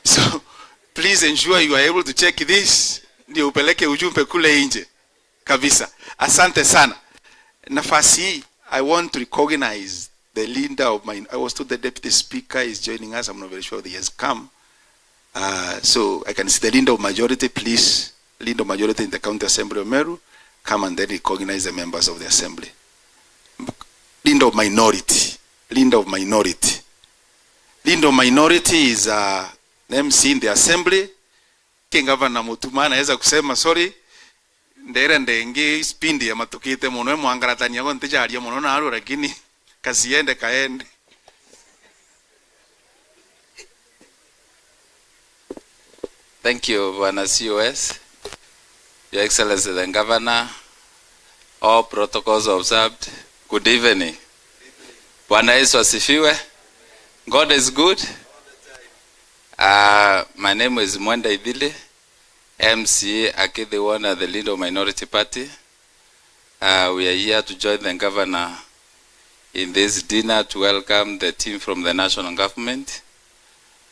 So please ensure you are able to check this ndio upeleke ujumbe kule nje kabisa. Asante sana. Nafasi, I want to recognize the leader of my, I was told the deputy speaker is joining us. I'm not very sure he has come. So I can see the leader of majority, please. Leader of majority in the county assembly of Meru, come and then recognize the members of the assembly. Leader of minority. Leader of minority. Leader of minority is an MC in the assembly. King Governor Mutuma anaweza kusema sorry. Ndera ndenge spindi ya matukite muno mwangaratani yako ntijaria muno na aro lakini kasiende kaende. Thank you, Bwana COS. Your Excellency the Governor, all protocols observed. Good evening. Bwana Yesu asifiwe. God is good. My name is Mwenda Idili, MCA Akedewana, the leader of Minority Party. We are here to join the Governor in this dinner to welcome the team from the national government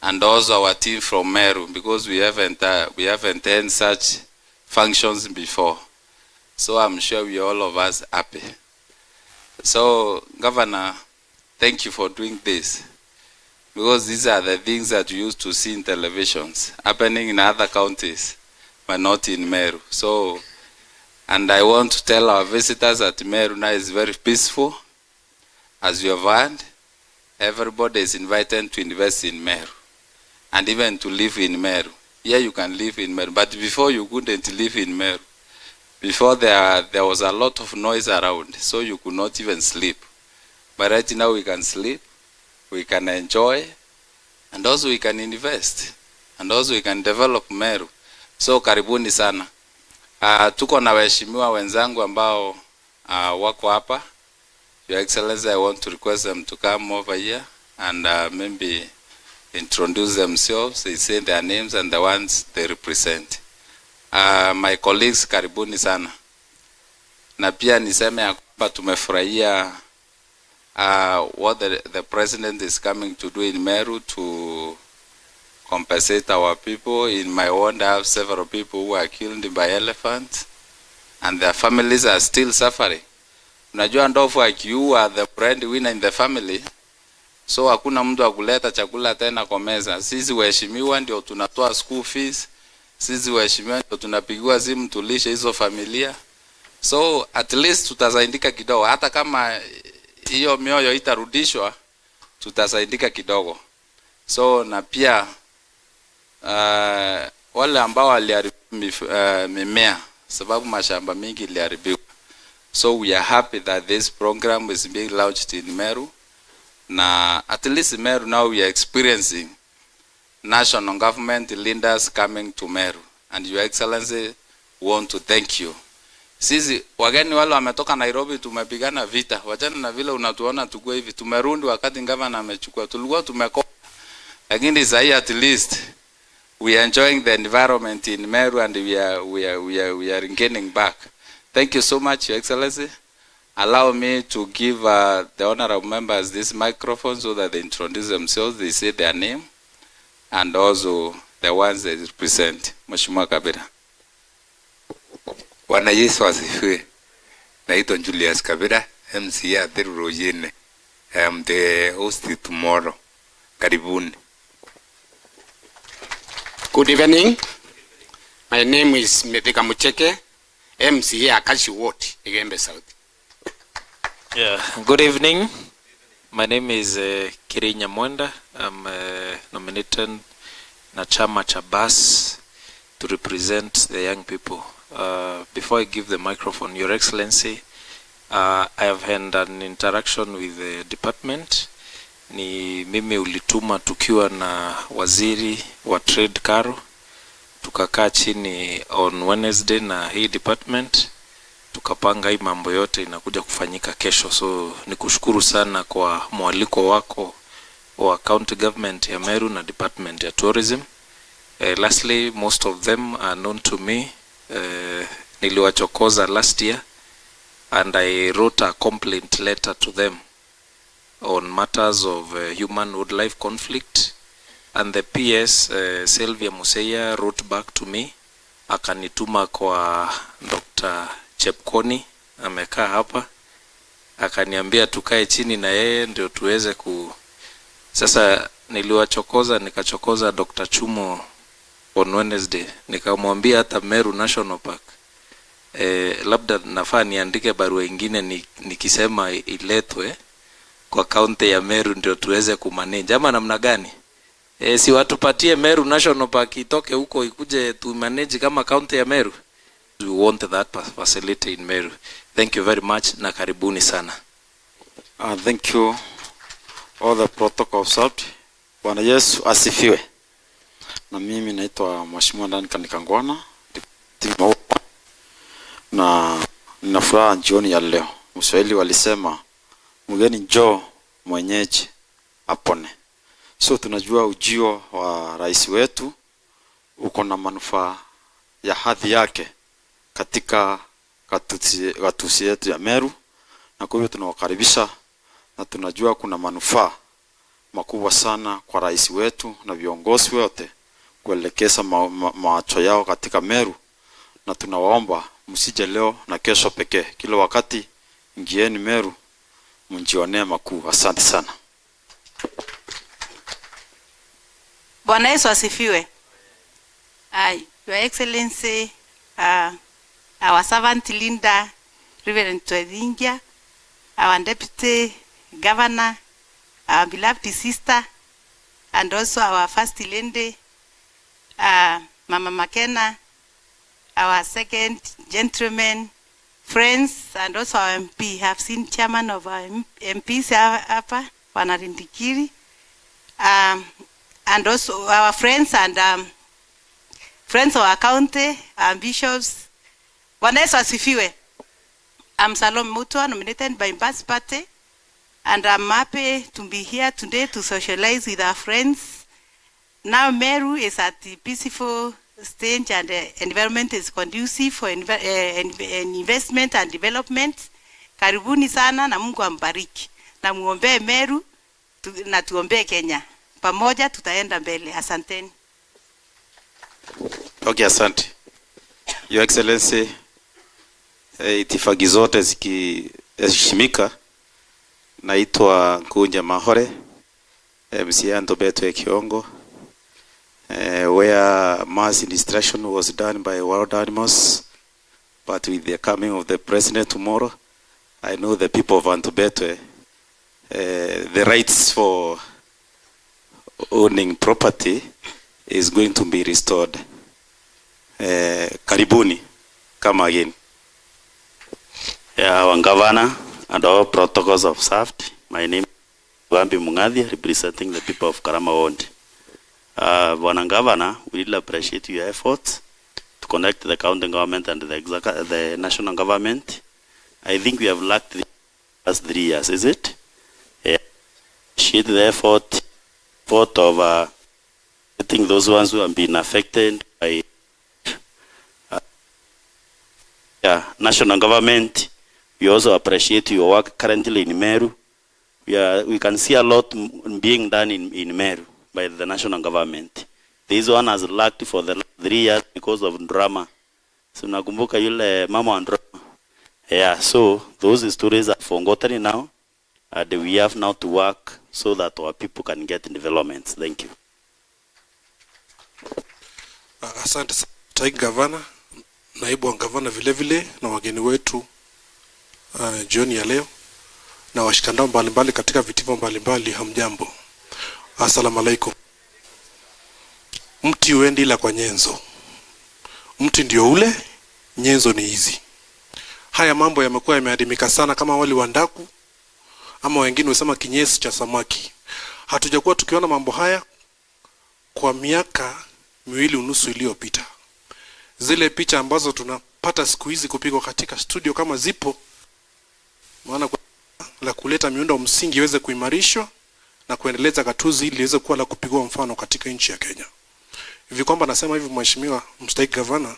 and also our team from Meru, because we haven't done such functions before. So I'm sure we all of us happy. So Governor, thank you for doing this, because these are the things that you used to see in televisions happening in other counties, but not in Meru. So, and I want to tell our visitors that Meru now is very peaceful. As you have heard, everybody is invited to invest in Meru and even to live in Meru. Here you can live in Meru, but before you couldn't live in Meru. Before there was a lot of noise around, so you could not even sleep. But right now we can sleep, we can enjoy, and also we can invest, and also we can develop Meru. So karibuni sana. Tuko na waheshimiwa wenzangu ambao wako hapa. Your Excellency, I want to request them to come over here and maybe introduce themselves. They say their names and the ones they represent. My colleagues, karibuni sana. Na pia niseme ya kwamba tumefurahia what the president is coming to do in Meru to compensate our people. In my ward, I have several people who are killed by elephants and their families are still suffering. Unajua ndovu akiua the breadwinner in the family, so hakuna mtu akuleta chakula tena kwa meza. Sisi waheshimiwa ndio tunatoa school fees, sisi waheshimiwa ndio tunapigiwa simu tulishe hizo familia. So at least tutasaidika kidogo, hata kama hiyo mioyo itarudishwa tutasaidika kidogo. So na pia wale ambao waliharibu mimea sababu mashamba mingi iliharibiwa. So we are happy that this program is being launched in Meru. Na at least in Meru now we are experiencing national government leaders coming to Meru. And Your Excellency, want to thank you. Sisi wageni wale wametoka Nairobi tumepigana vita. Wachana na vile unatuona tukue hivi. Tumerundi wakati Governor amechukua. Tulikuwa tumekopa. Lakini sasa at least we are enjoying the environment in Meru and we are gaining back. Thank you so much, Your Excellency. Allow me to give the honorable members this microphone so that they introduce themselves, they say their name, and also the ones they represent. Mheshimiwa Kabira. Bwana Yesu asifiwe. Naitwa Julius Kabira, MCA Meru Yene. I am the host tomorrow. Karibuni. Good evening. My name is Methika Mucheke, MCA Akashi Ward, Igembe South. Yeah, good evening. My name is Kirinya Mwenda. I'm nominated na chama cha BAS to represent the young people. Before I give the microphone, Your Excellency, I have had an interaction with the department. Ni mimi ulituma tukiwa na waziri wa trade Karo. Tukakaa chini on Wednesday na hii department. Tukapanga hii mambo yote inakuja kufanyika kesho. So nikushukuru sana kwa mwaliko wako wa county government ya Meru na department ya tourism. Lastly, most of them are known to me. Niliwachokoza last year and I wrote a complaint letter to them on matters of human wildlife conflict and the PS Sylvia Museya wrote back to me, akanituma kwa Dr. Chepkoni, amekaa hapa, akaniambia tukae chini na yeye ndio tuweze Sasa nikachokoza Dr. Chumo on Wednesday, nikamwambia hata Meru National Park labda nafaa niandike barua ingine nikisema iletwe kwa kaunti ya Meru ndio tuweze kumanage ama namna gani? Si watupatie Meru National Park itoke huko ikuje tu manage kama kaunti ya Meru. We want that facility in Meru. Thank you very much na karibuni sana. Thank you. All the protocol observed. Bwana Yesu asifiwe. Na mimi naitwa Mheshimiwa Duncan Kangwana na nina furaha jioni ya leo. Mswahili walisema mgeni njoo mwenyeji apone. So tunajua ujio wa rais wetu uko na manufaa ya hadhi yake katika gatuzi yetu ya Meru, na kwa hivyo tunawakaribisha, na tunajua kuna manufaa makubwa sana kwa rais wetu na viongozi wote kuelekeza macho yao katika Meru, na tunawaomba msije leo na kesho pekee, kila wakati ingieni Meru mjionee makuu. Asante sana. Bwana Yesu asifiwe. Your Excellency, our servant Linda, Reverend Twedingia, our Deputy Governor, our beloved sister, and also our First Lady, Mama Makena, our second gentleman, friends, and also our MP. Have seen chairman of our MPs hapa, Wanarindikiri, and also our friends and friends of our county, our bishops. Bwana Yesu asifiwe. I'm Salome Mutua, nominated by Mbasi Party, and I'm happy to be here today to socialize with our friends. Now Meru is at the peaceful stage and the environment is conducive for investment and development. Karibuni sana na Mungu ambariki. Na muombee Meru na tuombee Kenya. Pamoja tutaenda mbele. Asanteni. Okay, asante. Your Excellency, itifaki zote zikiheshimika, naitwa Kunja Mahore, MCA Dept Kiongo, where mass instruction was done by World Animals, but with the coming of the President tomorrow, I know the people of Antobetwe, the rights for owning property is going to be restored. Karibuni, come again. Our governor and all protocols observed. My name is Wambi Mungadhi, representing the people of Karama Ward. Bwana Governor, we really appreciate your efforts to connect the county government and the national government. I think we have lacked the past 3 years, is it? Appreciate the effort of getting those ones who have been affected by national government. We also appreciate your work currently in Meru. We can see a lot being done in Meru by the national government. This one has lacked for the 3 years because of drama. So nakumbuka yule mama wa drama. Yeah, so those stories are forgotten now. And we have now to work so that our people can get developments. Thank you. Asante sana Gavana, naibu wa gavana vile vile na wageni wetu jioni ya leo na washikandao mbalimbali katika vitivo mbalimbali. Hamjambo. Asalamu alaykum. Mti uendi ila kwa nyenzo. Mti ndio ule, nyenzo ni hizi. Haya mambo yamekuwa yameadimika sana kama wali wandaku ama wengine usema kinyesi cha samaki. Hatujakuwa tukiona mambo haya kwa miaka 2.5 iliyopita. Zile picha ambazo tunapata siku hizi kupigwa katika studio kama zipo, maana la kuleta miundo msingi iweze kuimarishwa na kuendeleza gatuzi ili liweze kuwa la kupigwa mfano katika nchi ya Kenya. Hivi kwamba nasema hivi, Mheshimiwa Mstahiki Gavana,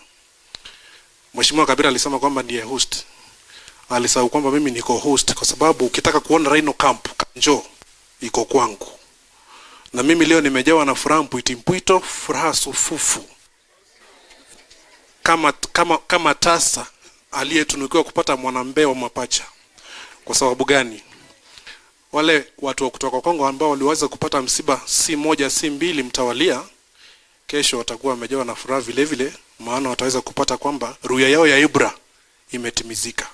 Mheshimiwa Kabira alisema kwamba ndiye host. Alisahau kwamba mimi niko host, kwa sababu ukitaka kuona Rhino Camp njoo iko kwangu. Na mimi leo nimejawa na furaha mpwito, furaha sufufu. Kama tasa aliyetunukiwa kupata mwanambe wa mapacha. Kwa sababu gani? Wale watu wa kutoka Kongo ambao waliweza kupata msiba si moja si mbili mtawalia, kesho watakuwa wamejawa na furaha vile vile, maana wataweza kupata kwamba ruya yao ya Ibra imetimizika.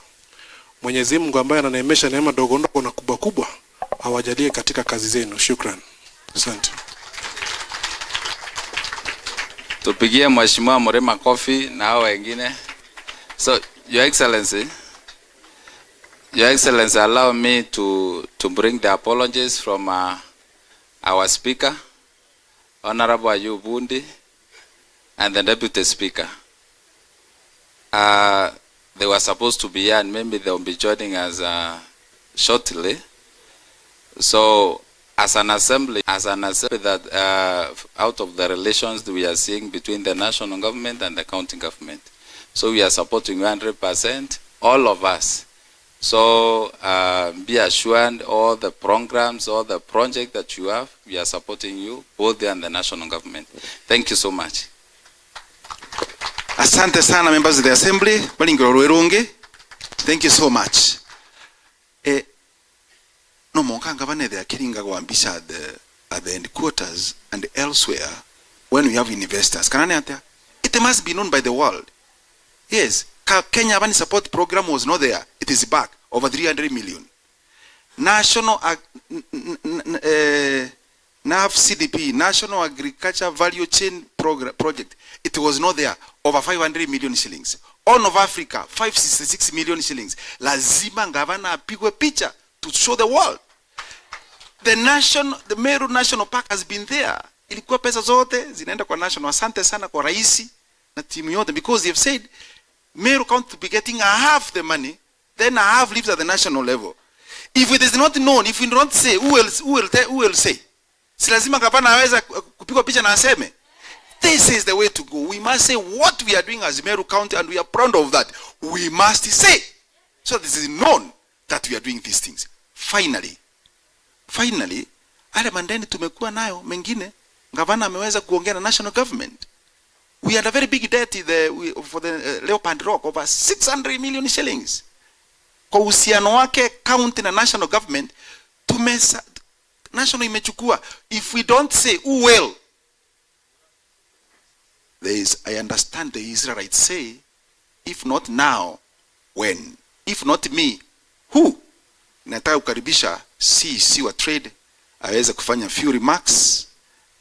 Mwenyezi Mungu ambaye ananeemesha neema ndogo ndogo na kubwa kubwa awajalie katika kazi zenu. Shukran. Asante. Tupigie Mheshimiwa Mrema kofi na hao wengine. So, Your Excellency, allow me to bring the apologies from our Speaker, Honorable Ayub Bundi, and the Deputy Speaker. They were supposed to be here, and maybe they will be joining us shortly. So, as an assembly that out of the relations that we are seeing between the national government and the county government, so we are supporting 100%, all of us. So be assured, all the programs, all the projects that you have, we are supporting you, both there and the national government. Thank you so much. Asante sana, members of the assembly. Thank you so much. No monkanga vane they are killing Gawambisha at the headquarters and elsewhere when we have investors. It must be known by the world. Yes, Kenya Vani support program was not there. It is back over 300 million. National NAV CDP, National Agriculture Value Chain Project. It was not there. Over 500 million shillings. All of Africa, 566 million shillings. Lazima ngavana apigwe picha to show the world. The Meru National Park has been there. Ilikuwa pesa zote zinaenda kwa national. Asante sana kwa raisi na timu yote, because they have said Meru County to be getting half the money, then half lives at the national level. If it is not known, if we do not say, who will say? Si lazima gavana aweza kupigwa picha na aseme. This is the way to go. We must say what we are doing as Meru County, and we are proud of that. We must say, so this is known that we are doing these things. Finally, ale mandeni tumekuwa nayo mengine, gavana ameweza kuongea na national government. We had a very big debt for the Leopard Rock, over 600 million shillings. Kwa uhusiano wake county na national government, national imechukua. If we don't say who will, I understand the Israelites say, if not now, when? If not me, who? Nataka kukaribisha CEC wa trade aweze kufanya few remarks.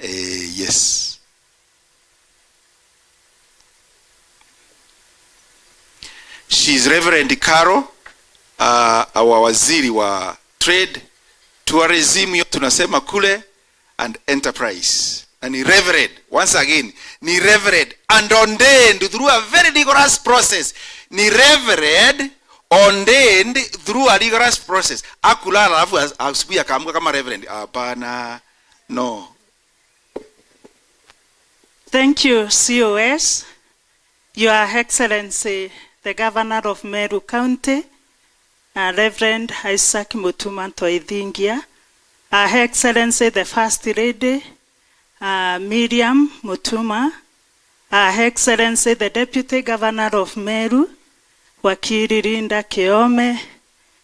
Yes. She is Reverend Caro, our waziri wa trade, tourism tunasema kule, and enterprise. And Reverend, once again, ni Reverend, and ordained through a very rigorous process. Ni Reverend, ordained through a rigorous process. Akulala alafu asubuhi akaamka kama Reverend. Hapana, no. Thank you, COS. Your Excellency, the Governor of Meru County, Reverend Isaac Mutuma Toithingia, Her Excellency, the First Lady, Miriam Mutuma, Her Excellency, the Deputy Governor of Meru, Wakiri Rinda Keome,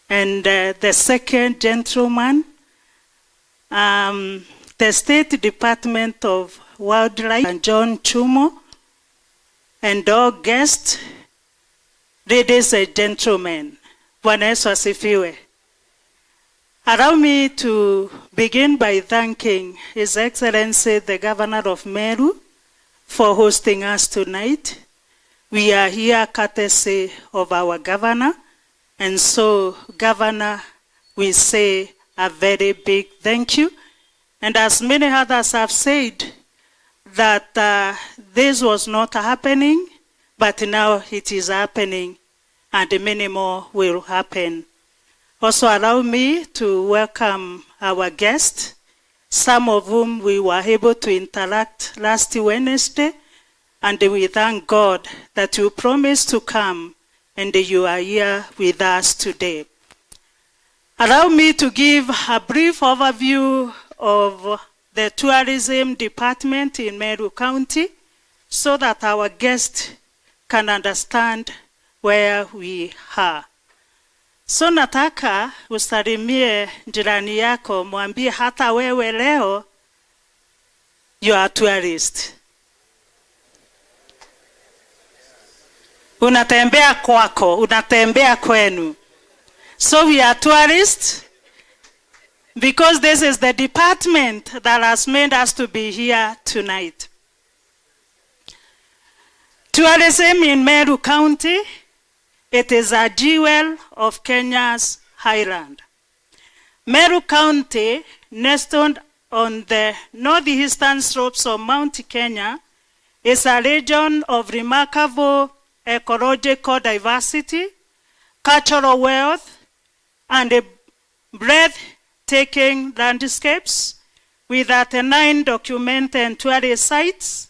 and the second gentleman, the State Department of Wildlife, and John Chumo, and all guests, ladies and gentlemen, Bwana Yesu asifiwe. Allow me to begin by thanking His Excellency, the Governor of Meru, for hosting us tonight. We are here courtesy of our Governor, and so, Governor, we say a very big thank you. And as many others have said, that this was not happening, but now it is happening, and many more will happen. Also allow me to welcome our guests, some of whom we were able to interact last Wednesday, and we thank God that you promised to come and you are here with us today. Allow me to give a brief overview of the tourism department in Meru County so that our guests can understand where we are. So nataka usalimie jirani yako, mwambie hata wewe leo you are tourist. Unatembea kwako, unatembea kwenu. So we are tourists because this is the department that has made us to be here tonight. Tourism in Meru County, it is a jewel of Kenya's highland. Meru County, nestled on the northeastern slopes of Mount Kenya, is a region of remarkable ecological diversity, cultural wealth, and a breathtaking landscapes with 39 documented tourist sites.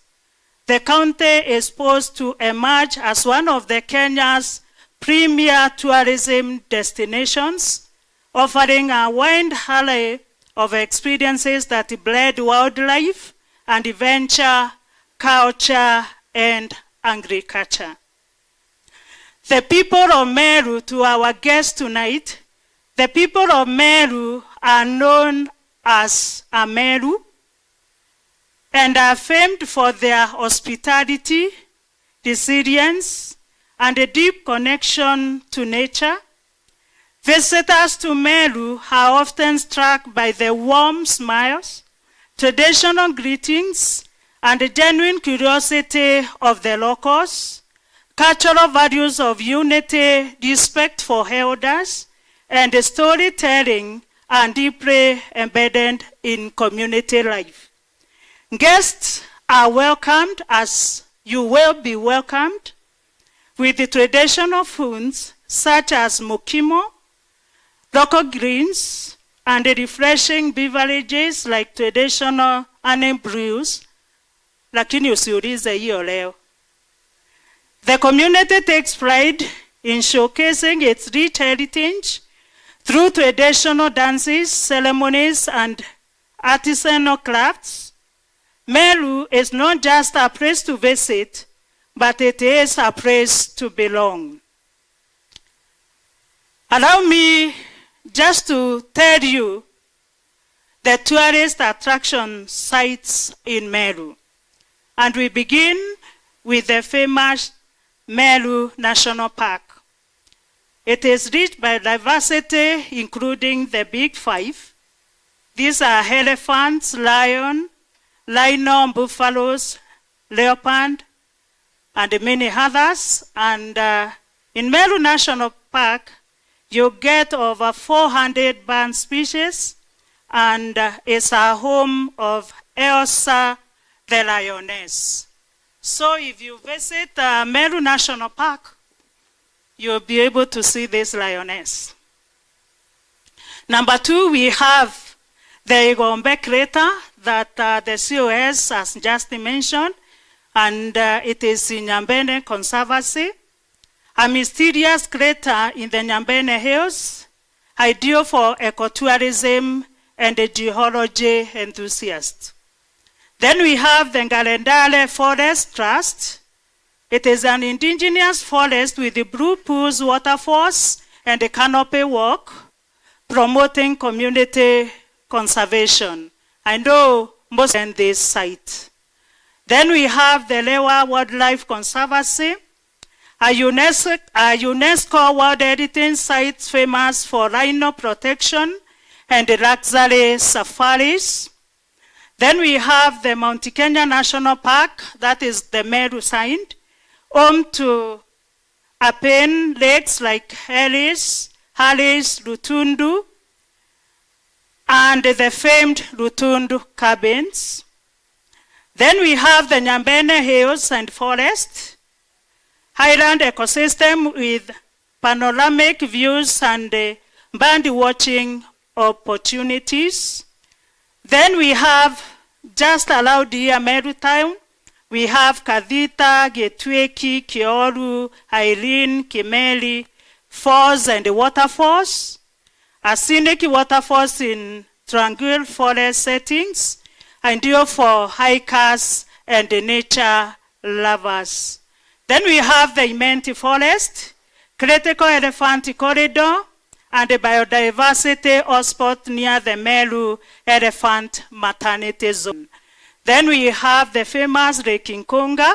The county is poised to emerge as one of the Kenya's premier tourism destinations, offering a wide array of experiences that blend wildlife and adventure, culture, and agriculture. The people of Meru, to our guests tonight, the people of Meru are known as Meru and are famed for their hospitality, resilience, and a deep connection to nature. Visitors to Meru are often struck by the warm smiles, traditional greetings, and the genuine curiosity of the locals, cultural values of unity, respect for elders, and storytelling are deeply embedded in community life. Guests are welcomed as you will be welcomed with the traditional foods such as mukimo, local greens, and the refreshing beverages like traditional onion brews, lakini usiulize hiyo leo. The community takes pride in showcasing its rich heritage through traditional dances, ceremonies, and artisanal crafts. Meru is not just a place to visit, but it is a place to belong. Allow me just to tell you the tourist attraction sites in Meru. And we begin with the famous Meru National Park. It is rich by diversity, including the Big Five. These are elephants, lion, rhino, buffaloes, leopard, and many others. And in Meru National Park, you get over 400 bird species, and it's a home of Elsa the lioness. So if you visit Meru National Park, you'll be able to see this lioness. Number 2, we have the Igombe crater that the COS has just mentioned, and it is in Nyambene Conservancy, a mysterious crater in the Nyambene Hills, ideal for ecotourism and the geology enthusiasts. Then we have the Ngalendale Forest Trust. It is an indigenous forest with the blue pools, waterfalls, and the canopy walk, promoting community conservation. I know most in this site. Then we have the Lewa Wildlife Conservancy, a UNESCO World Heritage Site famous for rhino protection and the luxury safaris. Then we have the Mount Kenya National Park, that is the Meru side, home to alpine lakes like Harris, Lutundu, and the famed Lutundu cabins. Then we have the Nyambene Hills and Forest, highland ecosystem with panoramic views and bird watching opportunities. Then we have, just allowed here, Meru Town, we have Kadita, Getweki, Kioru, Aileen, Kimeli, falls and waterfalls, a scenic waterfalls in tranquil forest settings, ideal for hikers and the nature lovers. Then we have the Imenti Forest, critical elephant corridor, and the biodiversity hotspot near the Meru elephant maternity zone. Then we have the famous Lake Nkunga.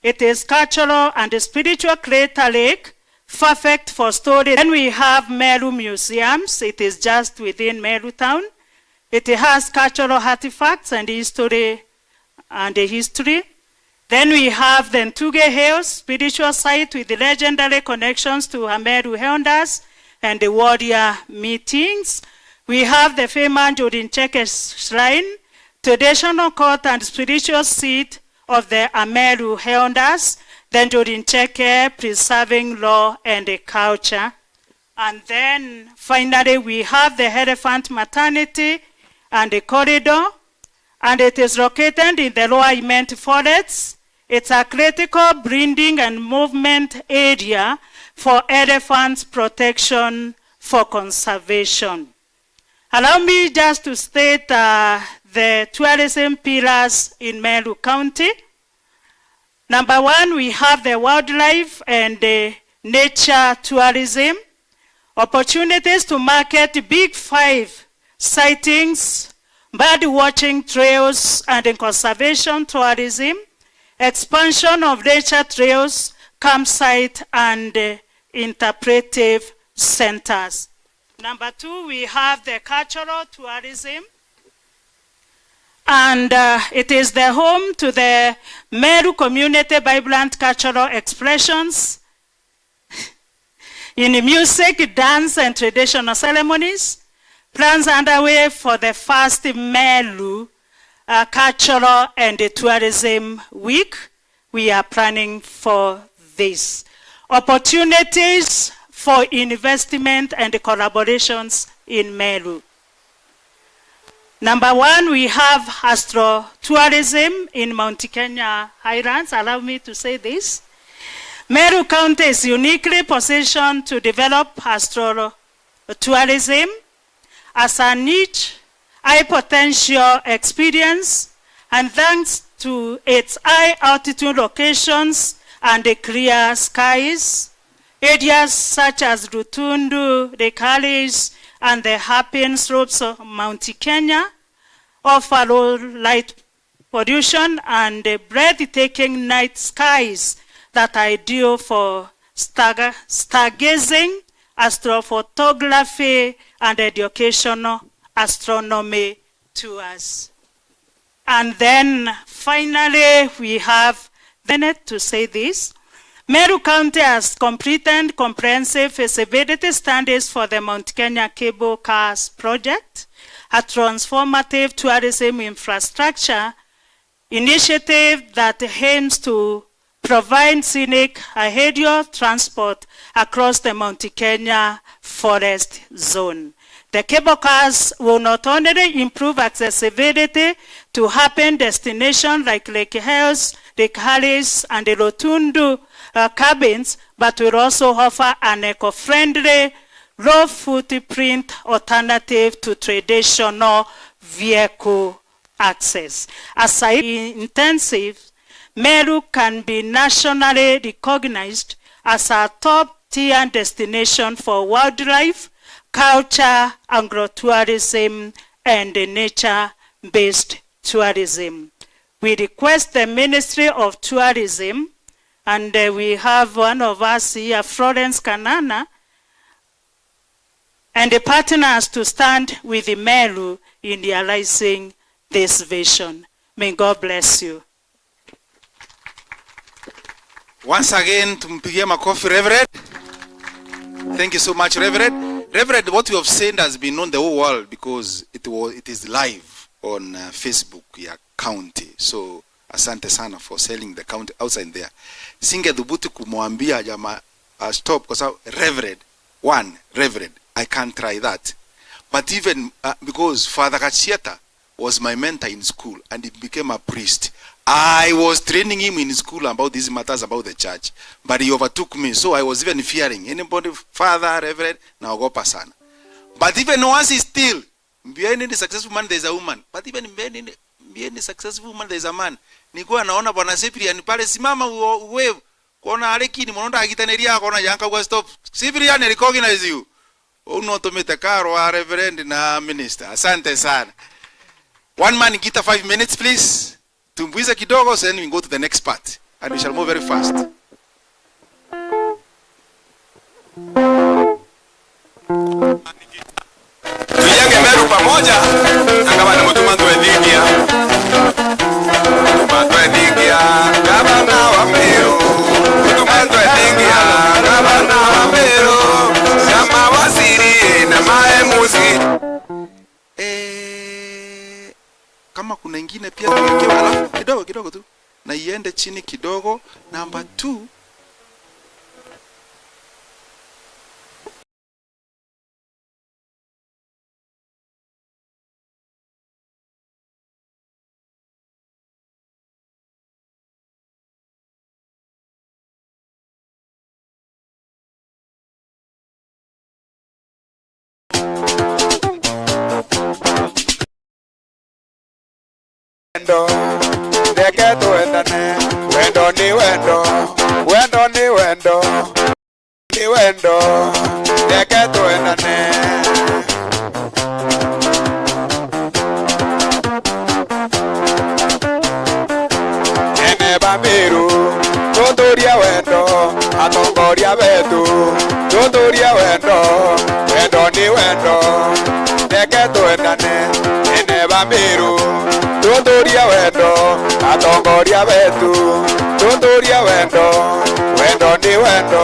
It is cultural and spiritual crater lake, perfect for storage. Then we have Meru Museums. It is just within Meru town. It has cultural artifacts and history. Then we have the Ntuge Hills, spiritual site with the legendary connections to Meru elders and the warrior meetings. We have the famous Jodincheke Shrine, traditional court and spiritual seat of the Meru elders. Then Jodincheke, preserving law and the culture. And then finally we have the elephant maternity and the corridor. And it is located in the lower Imenti forests. It's a critical breeding and movement area for elephants protection for conservation. Allow me just to state the tourism pillars in Meru County. Number one, we have the wildlife and the nature tourism. Opportunities to market big 5 sightings, bird watching trails and conservation tourism, expansion of nature trails, campsite and interpretive centers. Number 2, we have the cultural tourism. And it is the home to the Meru community vibrant cultural expressions in music, dance, and traditional ceremonies. Plans underway for the first Meru Cultural and Tourism Week. We are planning for this. Opportunities for investment and collaborations in Meru. Number 1, we have astro-tourism in Mount Kenya Highlands. Allow me to say this. Meru County is uniquely positioned to develop astro-tourism as a niche, high potential experience, and thanks to its high altitude locations and the clear skies, areas such as Rutundu, the Kalis, and the Happin slopes of Mount Kenya offer low light pollution and breathtaking night skies that are ideal for stargazing, astrophotography, and educational astronomy tours. And then finally, we have to say this. Meru County has completed comprehensive feasibility studies for the Mount Kenya Cable Cars project, a transformative tourism infrastructure initiative that aims to provide scenic aerial transport across the Mount Kenya forest zone. The cable cars will not only improve accessibility to happen destinations like Lake Hills, Lake Harris, and the Rotundu cabins, but will also offer an eco-friendly, low footprint alternative to traditional vehicle access. As intensive, Meru can be nationally recognized as a top-tier destination for wildlife, culture, agro-tourism, and nature-based tourism. We request the Ministry of Tourism, and we have one of us here, Florence Kanana, and the partners to stand with the Meru in realizing this vision. May God bless you. Once again, tumpigie makofi, Reverend. Thank you so much, Reverend. Reverend, what you have said has been known the whole world because it is live on Facebook, your county. So, asante sana for selling the county outside there. Singethubutu kumwambia jamaa stop because Reverend, I can't try that. But even because Father Kachieta was my mentor in school and he became a priest, I was training him in school about these matters about the church, but he overtook me, so I was even fearing anybody, Father, Reverend, now go pasana. But even once he's still behind any successful man, there's a woman. But even Mbieni successful woman there is a man. Nilikuwa naona bwana Cyprian pale simama wave. Kuona alekini mwanonda agitaneria akona yanka kwa stop. Cyprian recognize you. Unotometa karo wa reverend na minister. Asante sana. One man gita 5 minutes please. Tumbuiza kidogo then we go to the next part and we shall move very fast. Tuyage Meru pamoja ngabana mutumandu edigia. Mutumandu edigia gabana wa Meru. Mutumandu edigia gabana wa Meru. Sama waziri na maemuzi. Kama kuna ingine pia tuwekewe alafu kidogo tu na iende chini kidogo. Number 2, Wendo, deke tuendane. Wendo ni wendo, wendo ni wendo, ni wendo, deke tuendane. Ene Meru, tuturia wendo, atongoria wetu, tuturia wendo, wendo ni wendo, deke tuendane. Ene Meru, tuturia wendo, atongoria wetu, tuturia wendo, wendo ni wendo,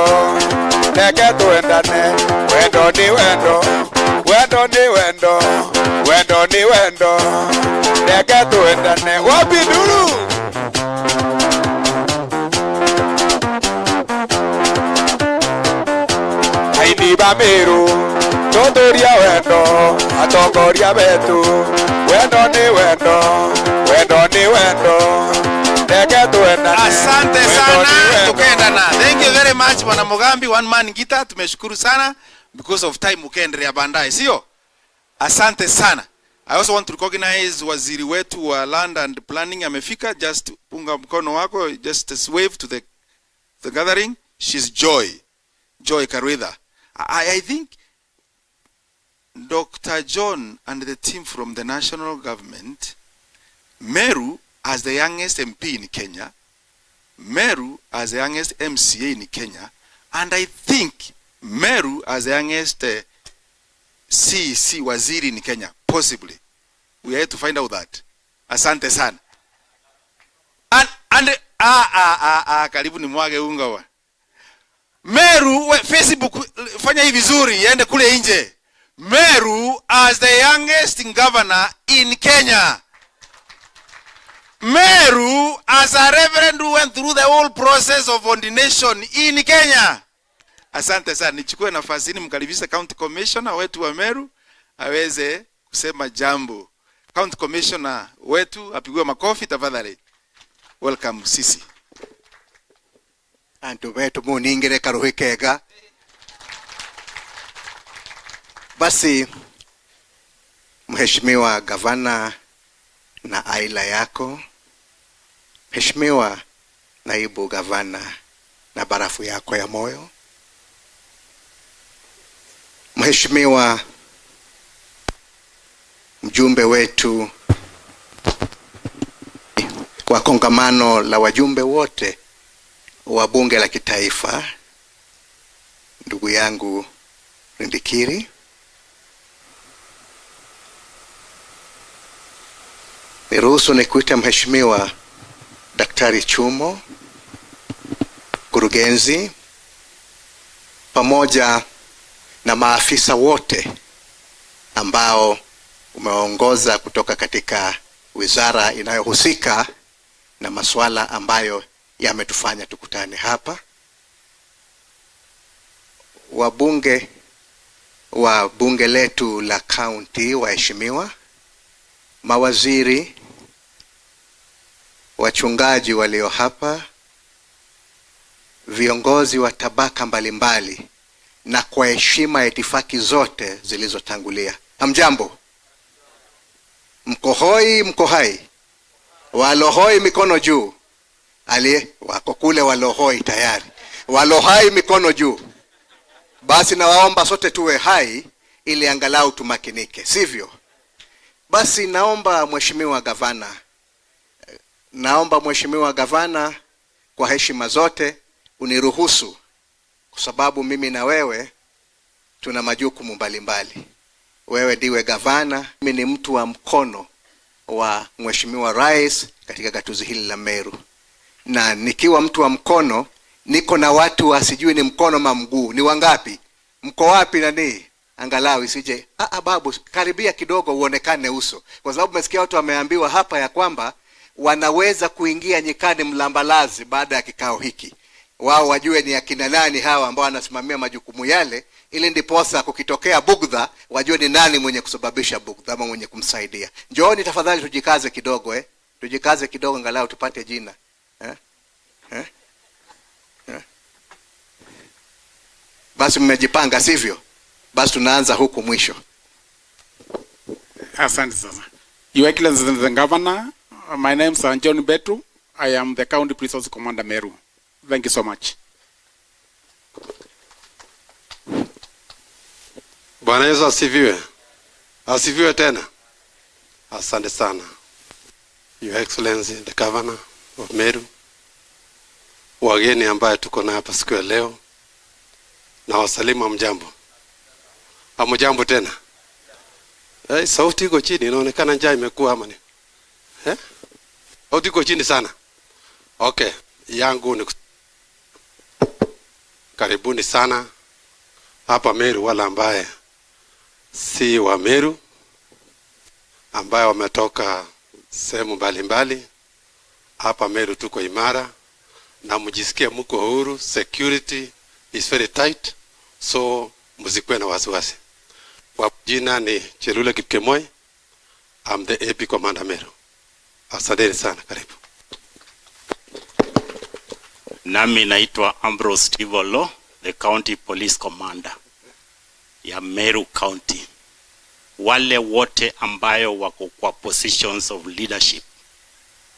deke tuendane. Wendo ni wendo, wendo ni wendo, wendo ni wendo, deke tuendane. Wapi duru? Aini Meru, tuturia wendo, atongoria wetu, wendo ni wendo, wendo ni wendo, deke tuendane. Asante sana, tukaendana. Thank you very much Bwana Mugambi, one man gita. Tumeshukuru sana because of time ukaendelea baadaye, sio? Asante sana. I also want to recognize waziri wetu wa land and planning amefika. Just punga mkono wako, just wave to the gathering. She's Joy Karuitha. I think Dr. John and the team from the national government, Meru as the youngest MP in Kenya, Meru as the youngest MCA in Kenya, and I think Meru as the youngest CC waziri in Kenya, possibly. We have to find out that. Asante sana. And karibu ni mwage unga wa. Meru, Facebook, fanya hivi vizuri, iende kule nje. Meru as the youngest governor in Kenya. Meru as a reverend who went through the whole process of ordination in Kenya. Asante sana. Nichukue nafasi hii mkaribisha county commissioner wetu wa Meru aweze kusema jambo. County commissioner wetu apigwe makofi tafadhali. Welcome sisi. Antu wetu muningire karuhikega. Basi Mheshimiwa Gavana na aila yako, Mheshimiwa Naibu Gavana na barafu yako ya moyo, Mheshimiwa mjumbe wetu kwa kongamano la wajumbe wote wa bunge la kitaifa, ndugu yangu Rindikiri, niruhusu nikuite Mheshimiwa Daktari Chumo, kurugenzi, pamoja na maafisa wote ambao umeongoza kutoka katika wizara inayohusika na masuala ambayo yametufanya tukutane hapa. Wabunge wa bunge letu la county, waheshimiwa, mawaziri, wachungaji walio hapa, viongozi wa tabaka mbalimbali, na kwa heshima ya itifaki zote zilizotangulia. Hamjambo? Mko hoi, mko hai? Walohoi mikono juu. Wako kule walohoi tayari. Walohai mikono juu. Basi nawaomba sote tuwe hai ili angalau tumakinike, sivyo? Basi naomba Mheshimiwa Gavana, kwa heshima zote uniruhusu, kwa sababu mimi na wewe tuna majukumu mbalimbali. Wewe ndiwe gavana, mimi ni mtu wa mkono wa Mheshimiwa Rais katika gatuzi hili la Meru. Na nikiwa mtu wa mkono, niko na watu wasijui ni mkono ma mguu. Ni wangapi? Mko wapi nani? Angalau isije babu karibia kidogo uonekane uso. Kwa sababu umesikia watu wameambiwa hapa ya kwamba wanaweza kuingia nyikani mlambalazi baada ya kikao hiki. Wao wajue ni akina nani hawa ambao wanasimamia majukumu yale, ili ndiposa kukitokea bugdha wajue ni nani mwenye kusababisha bugdha ama mwenye kumsaidia. Njooni tafadhali tujikaze kidogo Tujikaze kidogo angalau tupate jina. Basi mmejipanga sivyo? Basi tunaanza huku mwisho. Asante sana. Your Excellency the Governor, my name is John Betu. I am the County Resource Commander Meru. Thank you so much. Bwana Yesu asifiwe. Asifiwe tena. Asante sana. Your Excellency the Governor of Meru. Wageni ambaye tuko na hapa siku ya leo. Na wasalimu mjambo. Hamjambo tena. Sauti iko chini, inaonekana njaa imekuwa ama ni? Sauti iko chini sana. Okay, yangu ni karibuni sana hapa Meru, wala ambaye si wa Meru, ambaye wametoka sehemu mbalimbali. Hapa Meru tuko imara na mjisikie mko huru. Security is very tight, so mzikwe na wasiwasi. Kwa jina ni Chelule Kipkemoi. I'm the AP Commander Meru. Asante sana, karibu. Nami naitwa Ambrose Tivolo, the County Police Commander ya Meru County. Wale wote ambayo wako kwa positions of leadership,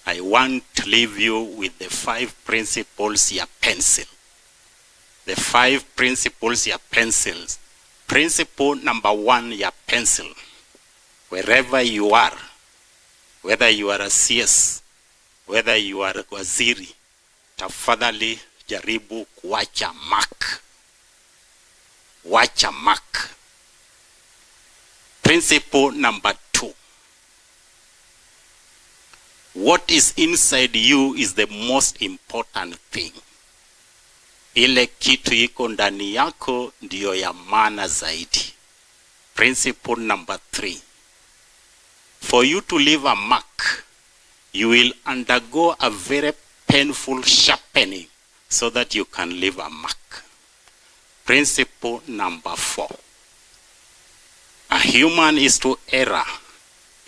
I want to leave you with the 5 principles ya pencil. The 5 principles ya pencils. Principle number 1 ya pencil. Wherever you are, whether you are a CS, whether you are a waziri, tafadhali jaribu kuacha mark. Wacha mark. Principle number 2. What is inside you is the most important thing. Ile kitu iko ndani yako ndiyo ya maana zaidi. Principle number 3. For you to leave a mark, you will undergo a very painful sharpening so that you can leave a mark. Principle number 4. A human is to err.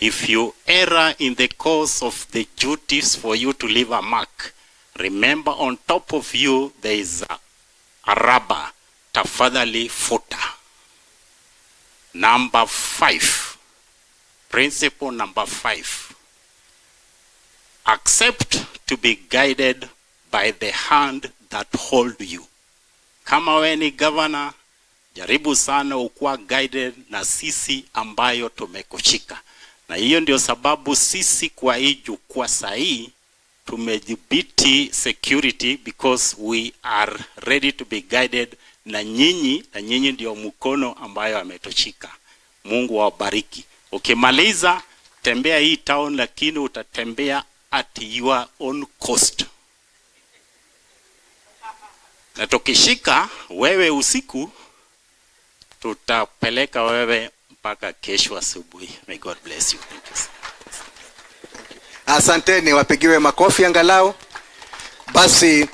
If you err in the course of the duties for you to leave a mark, remember on top of you there is a rubber. Tafadhali futa. Number 5. Principle number 5. Accept to be guided by the hand that hold you. Kama we ni governor, jaribu sana ukuwa guided na sisi ambayo tumekushika. Na hiyo ndio sababu sisi kwa hii jukwaa sahi tumedhibiti security, because we are ready to be guided na nyinyi ndio mkono ambayo ametushika. Mungu awabariki. Ukimaliza tembea hii town, lakini utatembea at your own cost. Na tukishika wewe usiku, tutapeleka wewe mpaka kesho asubuhi. May God bless you. Thank you. Asanteni, wapigiwe makofi angalau. Basi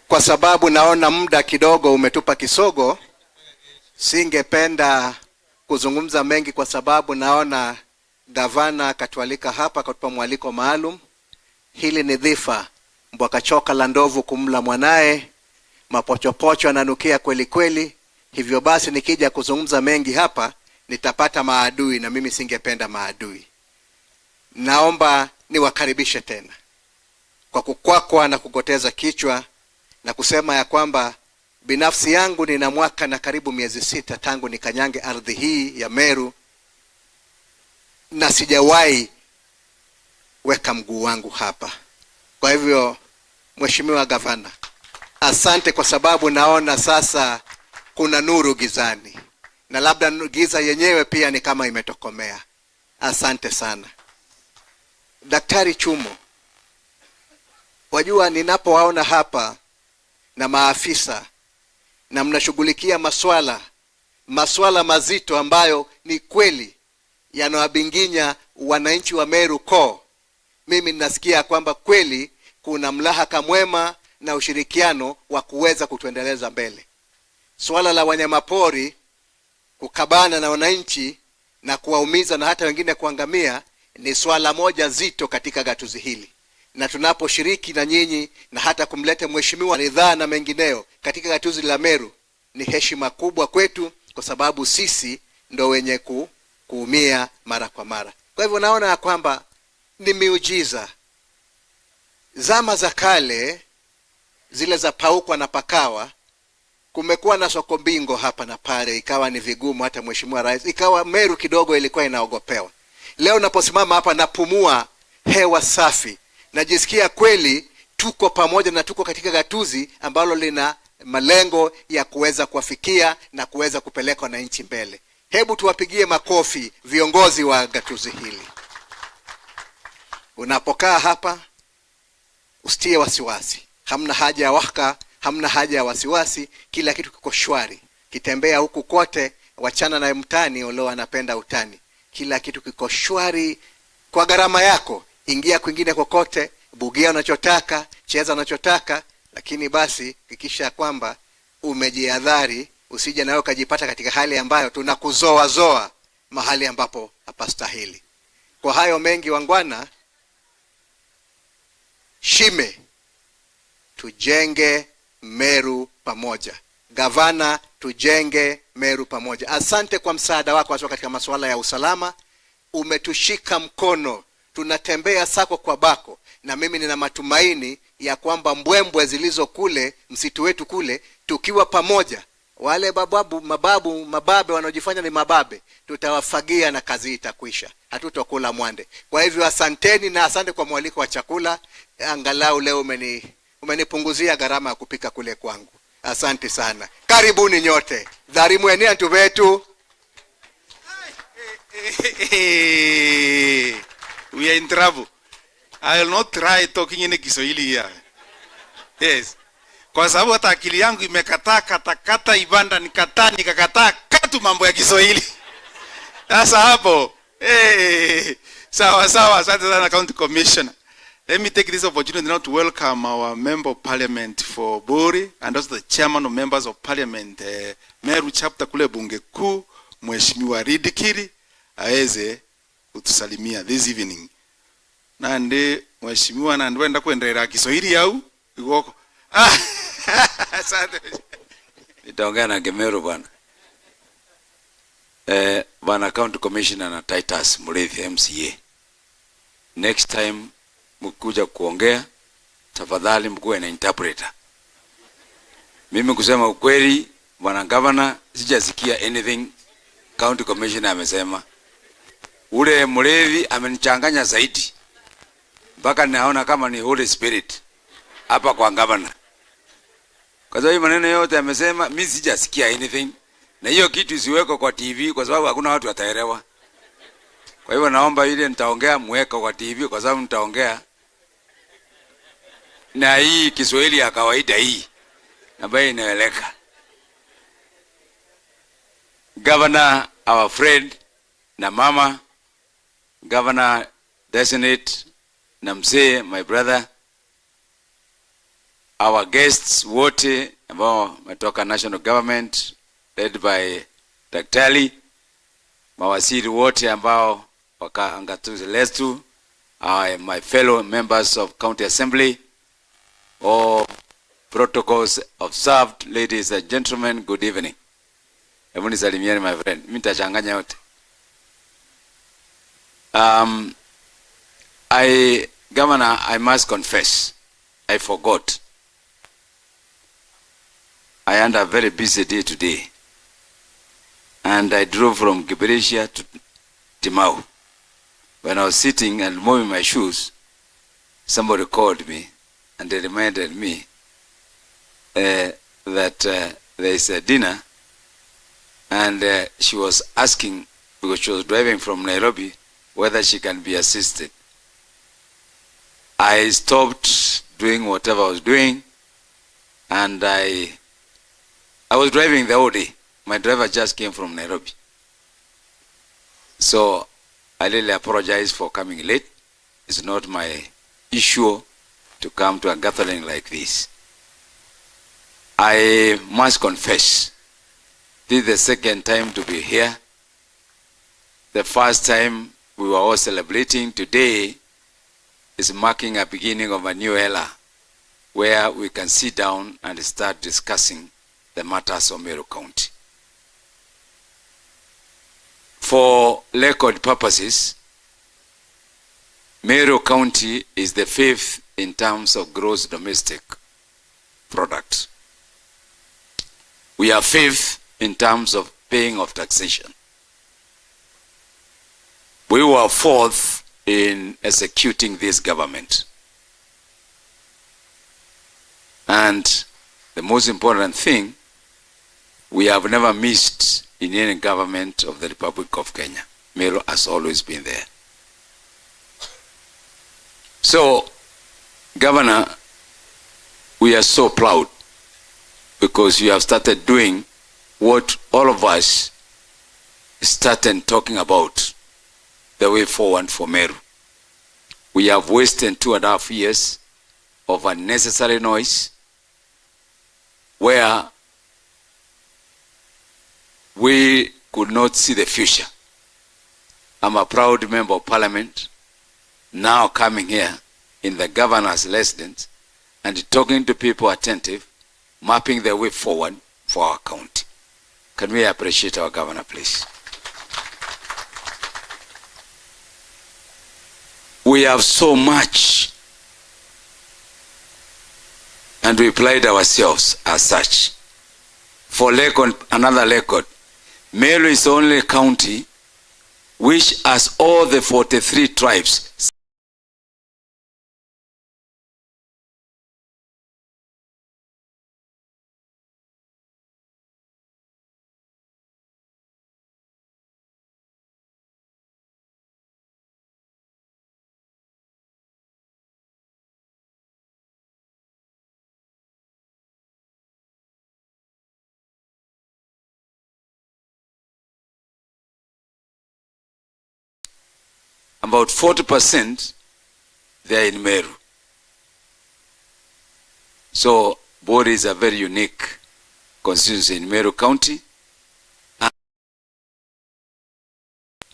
kwa sababu naona muda kidogo umetupa kisogo, singependa kuzungumza mengi kwa sababu naona gavana katualika hapa, katupa mwaliko maalum. Hili ni dhifa, mbwaka choka la ndovu kumla mwanae, mapochopocho ananukia kweli kweli. Hivyo basi nikija kuzungumza mengi hapa nitapata maadui, na mimi singependa maadui. Naomba niwakaribishe tena kwa kukwakwa na kugoteza kichwa na kusema ya kwamba binafsi yangu nina mwaka na karibu miezi 6 tangu nikanyange ardhi hii ya Meru, na sijawahi weka mguu wangu hapa. Kwa hivyo Mheshimiwa Gavana, asante, kwa sababu naona sasa kuna nuru gizani, na labda giza yenyewe pia ni kama imetokomea. Asante sana. Daktari Chumo, wajua ninapowaona hapa na maafisa na mnashughulikia maswala mazito ambayo ni kweli yanawabinginya wananchi wa Meru ko, mimi ninasikia kwamba kweli kuna mlahaka mwema na ushirikiano wa kuweza kutuendeleza mbele. Swala la wanyamapori kukabana na wananchi na kuwaumiza na hata wengine kuangamia ni swala moja zito katika gatuzi hili, na tunaposhiriki na nyinyi na hata kumleta mheshimiwa ridhaa na mengineo katika gatuzi la Meru ni heshima kubwa kwetu, kwa sababu sisi ndo wenye kuumia mara kwa mara. Kwa hivyo naona kwamba ni miujiza. Zama za kale zile za paukwa na pakawa, kumekuwa na soko bingo hapa na pale, ikawa ni vigumu hata Mheshimiwa Rais, ikawa Meru kidogo ilikuwa inaogopewa. Leo naposimama hapa napumua hewa safi, najisikia kweli tuko pamoja na tuko katika gatuzi ambalo lina malengo ya kuweza kuwafikia na kuweza kupeleka wananchi mbele. Hebu tuwapigie makofi viongozi wa gatuzi hili. Unapokaa hapa usitie wasiwasi, hamna haja ya waka, hamna haja ya wasiwasi, kila kitu kiko shwari. Kitembea huku kote, wachana na mtani ulio anapenda utani, kila kitu kiko shwari kwa gharama yako. Ingia kwingine kokote, bugia unachotaka, cheza unachotaka, lakini basi hakikisha kwamba umejihadhari, usije nawe ukajipata katika hali ambayo tunakuzoa mahali ambapo hapastahili. Kwa hayo mengi wangwana, shime tujenge Meru pamoja. Gavana, tujenge Meru pamoja. Asante kwa msaada wako hasa katika masuala ya usalama. Umetushika mkono, tunatembea sako kwa bako, na mimi nina matumaini ya kwamba mbwembwe zilizo kule msitu wetu kule, tukiwa pamoja, wale mababe wanaojifanya ni mababe, tutawafagia na kazi itakwisha, hatutokula mwande. Kwa hivyo asanteni, na asante kwa mwaliko wa chakula. Angalau leo umenipunguzia gharama ya kupika kule kwangu. Asante sana. Karibuni nyote. Dharimu eni antu vetu. We are in trouble. I will not try talking in Kiswahili here. Yes. Kwa sababu hata akili yangu imekataa katakata ibanda, nikakataa katu mambo ya Kiswahili. Sasa hapo. Sawa, asante sana County Commissioner. Let me take this opportunity now to welcome our Member of Parliament for Bori and also the Chairman of Members of Parliament Meru Chapter kule Bunge Kuu, Mheshimiwa Ridikiri, aweze kutusalimia this evening. Na ndi Mheshimiwa na ndwenda kuendelea Kiswahili au igoko. Asante. Nitaongea na Gemeru bwana. Bwana County Commissioner na Titus Mureithi MCA. Next time mkuja kuongea, tafadhali mkuwe na interpreter. Mimi kusema ukweli, bwana Governor, sijasikia anything County Commissioner amesema. Ule Mureithi amenichanganya zaidi, mpaka naona kama ni Holy Spirit hapa kwa Governor. Kwa sababu maneno yote amesema, mimi sijasikia anything. Na hiyo kitu isiweko kwa TV kwa sababu hakuna watu wataelewa. Kwa hivyo naomba ile nitaongea muweka kwa TV, kwa sababu nitaongea na hii Kiswahili ya kawaida hii ambayo inaeleka. Governor, our friend na mama, Governor Designate na mzee, my brother, our guests wote ambao wametoka national government led by Daktari, mawaziri wote ambao wakaangatuzi letu, my fellow members of County Assembly, all protocols observed, ladies and gentlemen, good evening. Hebu nisalimieni my friend, mimi nitachanganya yote. Governor, I must confess, I forgot. I had a very busy day today. And I drove from Giberesia to Timau. When I was sitting and moving my shoes, somebody called me and they reminded me that there is a dinner, and she was asking, because she was driving from Nairobi, whether she can be assisted. I stopped doing whatever I was doing, and I was driving the whole day. My driver just came from Nairobi. So I really apologize for coming late. It's not my issue to come to a gathering like this. I must confess, this is the second time to be here. The first time we were all celebrating. Today is marking a beginning of a new era where we can sit down and start discussing the matters of Meru County. For record purposes, Meru County is the 5th in terms of gross domestic product. We are 5th in terms of paying of taxation. We were 4th in executing this government. And the most important thing, we have never missed in any government of the Republic of Kenya. Meru has always been there. So, Governor, we are so proud because you have started doing what all of us started talking about, the way forward for Meru. We have wasted 2.5 years of unnecessary noise where we could not see the future. I'm a proud member of parliament, now coming here in the governor's residence and talking to people attentive, mapping the way forward for our county. Can we appreciate our governor, please? We have so much, and we pride ourselves as such. For record, another record, Meru is the only county which has all the 43 tribes. About 40% they are in Meru. So Bori is a very unique constituency in Meru County. And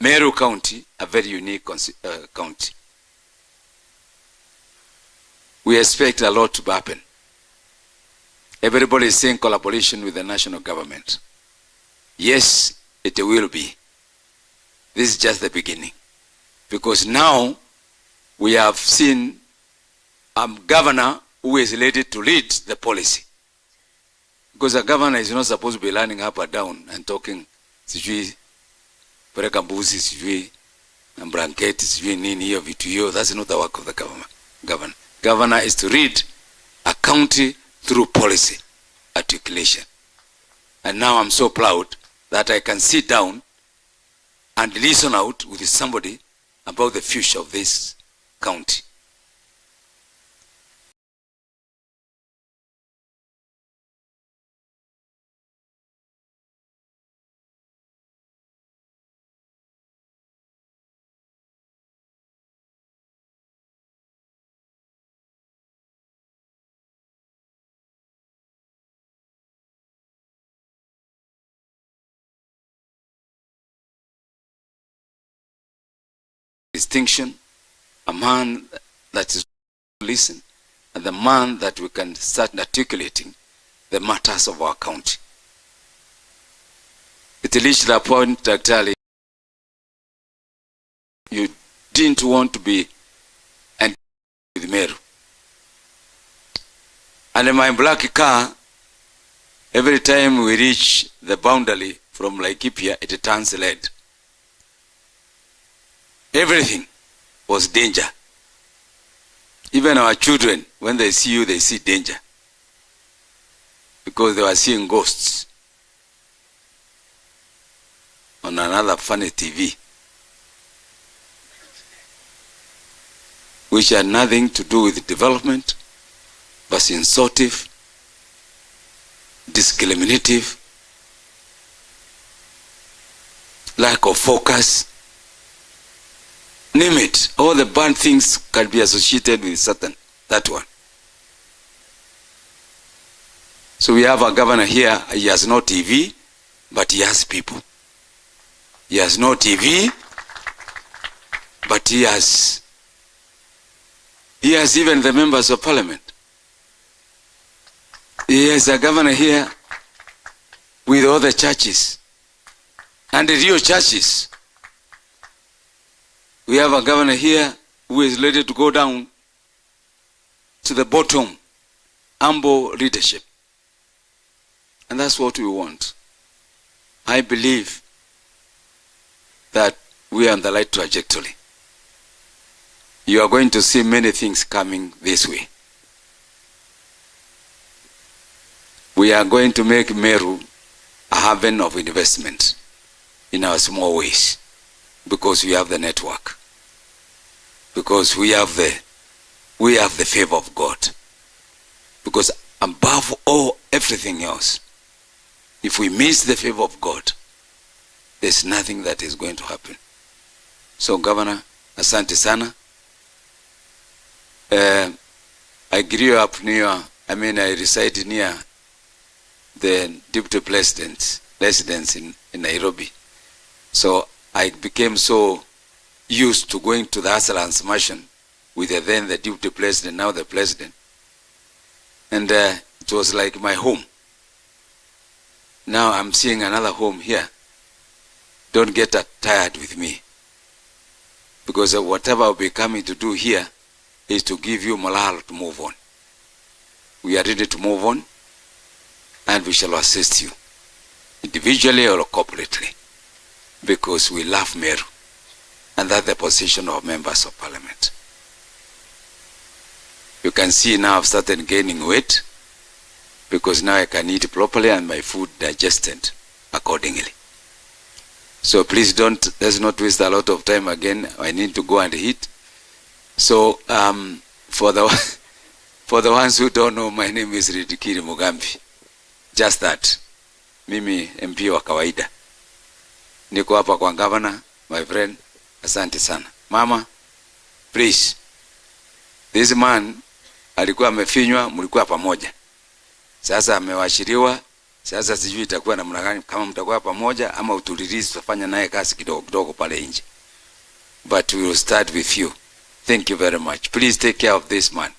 Meru County, a very unique county. We expect a lot to happen. Everybody is saying collaboration with the national government. Yes, it will be. This is just the beginning. Because now we have seen a governor who is ready to lead the policy. Because a governor is not supposed to be running up and down and talking, sijui, pereka mbuzi, sijui, na blanketi, sijui nini hiyo vitu hiyo. That's not the work of the governor. Governor is to lead a county through policy articulation. And now I'm so proud that I can sit down and listen out with somebody about the future of this county. Distinction, a man that is listen, and the man that we can start articulating the matters of our county. It reached the point, actually, you didn't want to be with Meru. And my black car, every time we reach the boundary from Laikipia, it turns red. Everything was danger. Even our children, when they see you, they see danger. Because they were seeing ghosts on another funny TV, which had nothing to do with development, but insultive, discriminative, lack of focus, name it. All the bad things can be associated with Satan, that one. So we have a governor here, he has no TV, but he has people. He has no TV, but he has even the members of parliament. He has a governor here with all the churches and the real churches. We have a governor here who is ready to go down to the bottom, humble leadership. And that's what we want. I believe that we are on the right trajectory. You are going to see many things coming this way. We are going to make Meru a haven of investment in our small ways, because we have the network, because we have the favor of God, because above all everything else, if we miss the favor of God, there's nothing that is going to happen. So Governor, asante sana. I grew up I reside near the Dept president's residence in Nairobi. So I became so used to going to the Asalan's mansion with then the Dept president, now the president. And it was like my home. Now I'm seeing another home here. Don't get tired with me, because whatever I'll be coming to do here is to give you morale to move on. We are ready to move on, and we shall assist you individually or corporately, because we love Meru, and that's the position of members of parliament. You can see now I've started gaining weight, because now I can eat properly and my food digested accordingly. So please let's not waste a lot of time again. I need to go and eat. So for the ones who don't know, my name is Ridikiri Mugambi. Just that. Mimi MP wa kawaida. Niko hapa kwa governor, my friend. Asante sana. Mama, please. This man alikuwa amefinywa, mlikuwa pamoja. Sasa amewashiriwa. Sasa sijui itakuwa namna gani, kama mtakuwa pamoja ama utulirizi tutafanya naye kazi kidogo kidogo pale nje. But we will start with you. Thank you very much. Please take care of this man.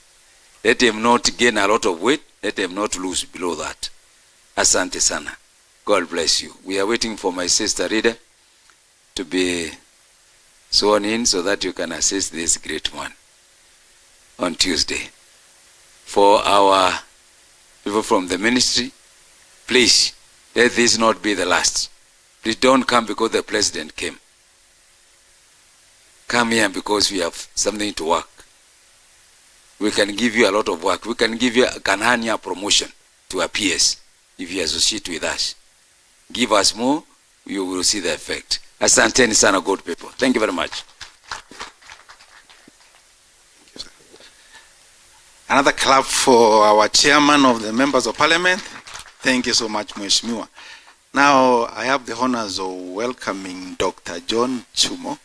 Let him not gain a lot of weight. Let him not lose below that. Asante sana. God bless you. We are waiting for my sister Rida to be sworn in so that you can assist this great man on Tuesday. For our people from the ministry, please, let this not be the last. Please don't come because the president came. Come here because we have something to work. We can give you a lot of work. We can give you a Kanhania promotion to a PS if you associate with us. Give us more, you will see the effect. Asanteni sana, good people. Thank you very much. Another clap for our chairman of the members of parliament. Thank you so much, Mheshimiwa. Now I have the honors of welcoming Dr. John Chumo,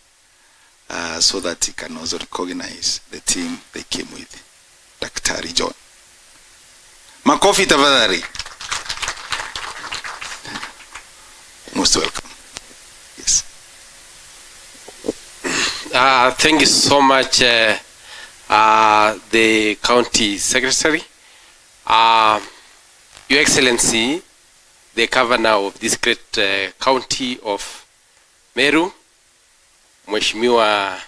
so that he can also recognize the team they came with. Daktari John. Makofi tafadhali. Most welcome. Yes. Thank you so much, the county secretary, Your Excellency, the governor of this great county of Meru, Mheshimiwa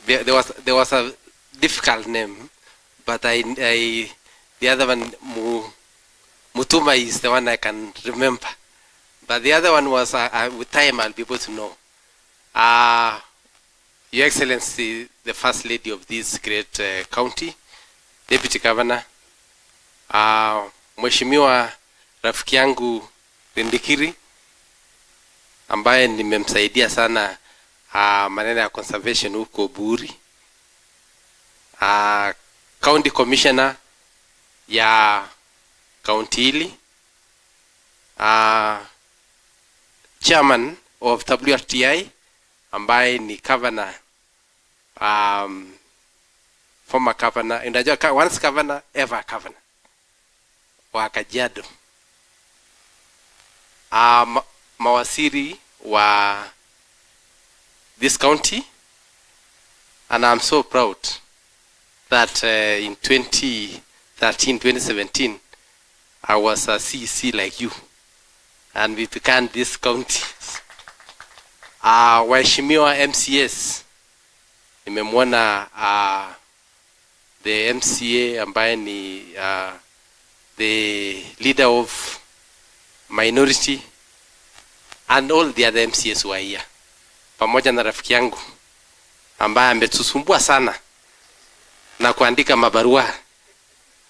there was a difficult name, but the other one Mutuma is the one I can remember, but the other one was with time I'll be able to know. Your Excellency, the First Lady of this great county, Deputy Governor, Mheshimiwa rafiki yangu Rindikiri ambaye nimemsaidia sana maneno ya conservation huko Buri, County Commissioner ya county hili, Chairman of WRTI ambaye ni governor, former governor, unajua once governor ever governor wa Kajiado, mawaziri wa this county, and I'm so proud that in 2017 I was a CEC like you and we began this county. Waheshimiwa MCS, nimemwona the MCA ambaye ni the leader of minority and all the other MCS who are here, pamoja na rafiki yangu ambaye ametusumbua sana na kuandika mabarua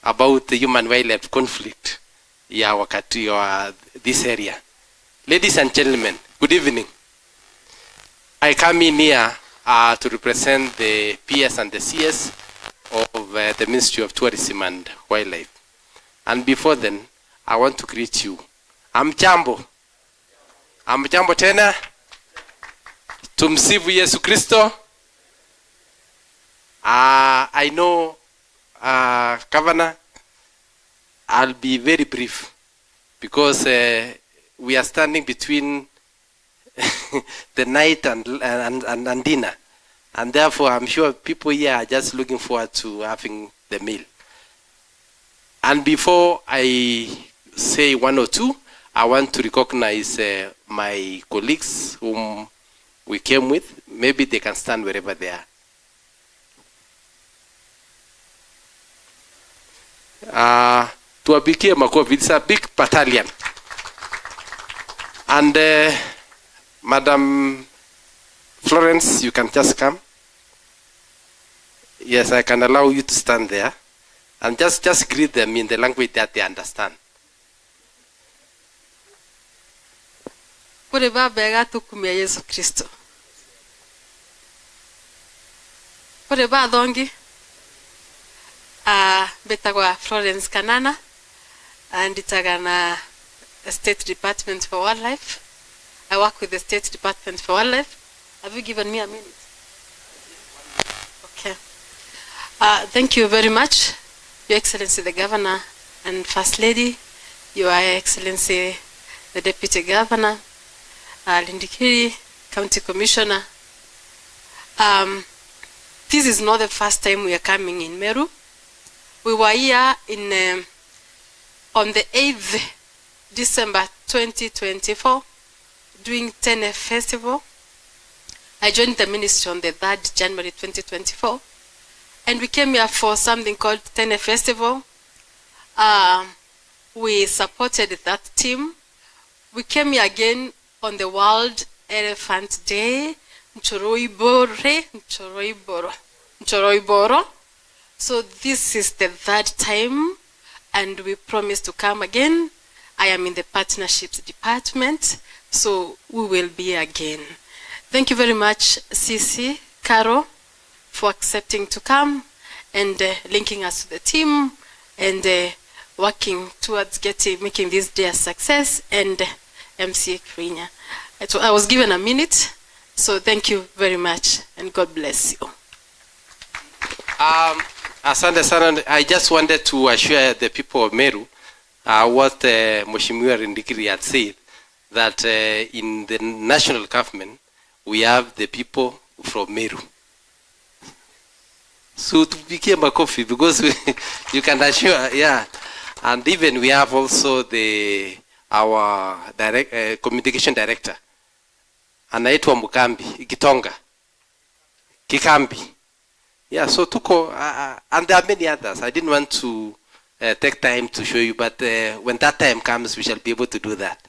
about the human wildlife conflict ya wakati wa this area. Ladies and gentlemen, good evening. I come in here to represent the PS and the CS of the Ministry of Tourism and Wildlife. And before then, I want to greet you. Amjambo tena. Tumsifu Yesu Kristo. I know, Governor, I'll be very brief because we are standing between the night and dinner, and therefore I'm sure people here are just looking forward to having the meal. And before I say one or two, I want to recognize my colleagues whom we came with. Maybe they can stand wherever they are. Tuwapigie makofi. It's a big battalion. And Madam Florence, you can just come. Yes, I can allow you to stand there. And just greet them in the language that they understand. Kuri baba yagatu kumia Yesu Kristo. Kuri ba dongi. Betagwa Florence Kanana. And itagana State Department for Wildlife. I work with the State Department for Wildlife. Have you given me a minute? Okay. Thank you very much, Your Excellency the Governor and First Lady, Your Excellency the Deputy Governor, Lindikiri, County Commissioner. This is not the first time we are coming in Meru. We were here on the 8th December 2024 doing Tene Festival. I joined the ministry on the 3rd January 2024, and we came here for something called Tene Festival. We supported that team. We came here again on the World Elephant Day, Nchoroiboro. So this is the 3rd time, and we promise to come again. I am in the partnerships department, so we will be again. Thank you very much, CC, Caro, for accepting to come and linking us to the team and working towards making this day a success, and MCA Krinya. I was given a minute, so thank you very much, and God bless you. Asante sana. I just wanted to assure the people of Meru what Mheshimiwa Rindikiri had said, that in the national government we have the people from Meru. So to become a coffee, because you can assure, yeah. And even we have also our communication director, anaitwa Kikambi. Yeah, so tuko, and there are many others. I didn't want to take time to show you, but when that time comes, we shall be able to do that.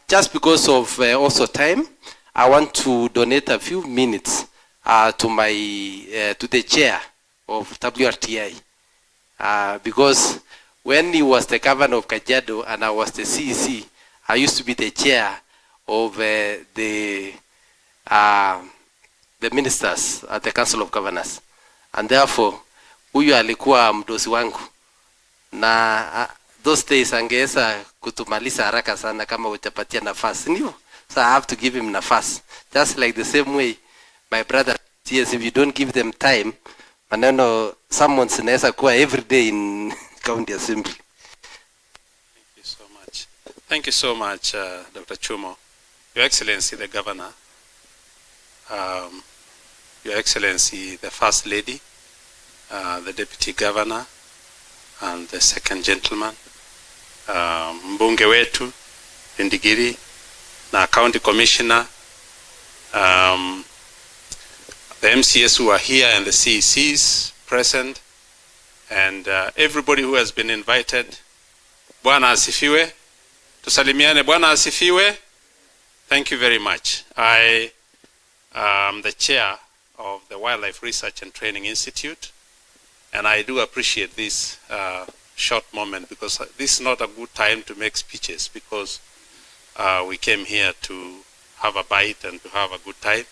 Just because of also time, I want to donate a few minutes to my to the chair of WRTI, because when he was the governor of Kajiado and I was the CEC, I used to be the chair of the ministers at the Council of Governors, and therefore huyu alikuwa mdosi wangu na those days angeweza kutumaliza haraka sana kama utapatia nafasi, ndio. So I have to give him nafasi, just like the same way my brother, yes, if you don't give them time, maneno someone inaweza kuwa every day in county assembly. Thank you so much, Dr. Chumo. Your Excellency, the Governor, Your Excellency, the First Lady, the Deputy Governor, and the Second Gentleman, Mbunge wetu, Indigiri, na County Commissioner, the MCS who are here and the CECs present, and everybody who has been invited. Bwana asifiwe. Tusalimiane. Bwana asifiwe. Thank you very much. I am the chair of the Wildlife Research and Training Institute, and I do appreciate this short moment, because this is not a good time to make speeches, because we came here to have a bite and to have a good time.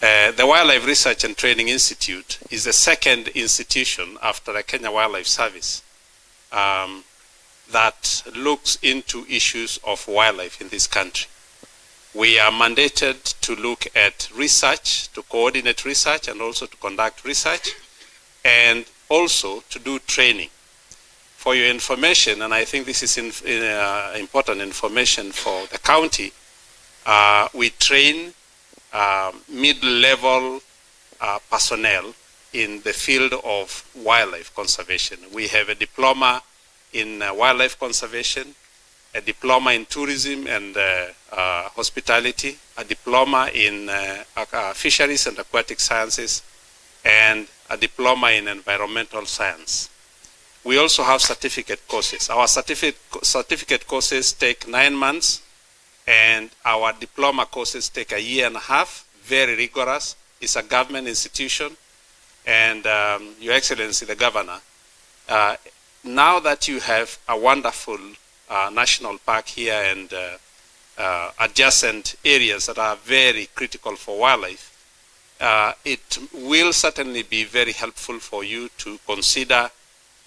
The Wildlife Research and Training Institute is the second institution after the Kenya Wildlife Service that looks into issues of wildlife in this country. We are mandated to look at research, to coordinate research, and also to conduct research, and also to do training. For your information, and I think this is important information for the county, we train mid-level personnel in the field of wildlife conservation. We have a diploma in wildlife conservation, a diploma in tourism and hospitality, a diploma in fisheries and aquatic sciences, and a diploma in environmental science. We also have certificate courses. Our certificate courses take 9 months, and our diploma courses take 1.5 years, very rigorous. It's a government institution, and Your Excellency, the Governor, now that you have a wonderful national park here and adjacent areas that are very critical for wildlife, it will certainly be very helpful for you to consider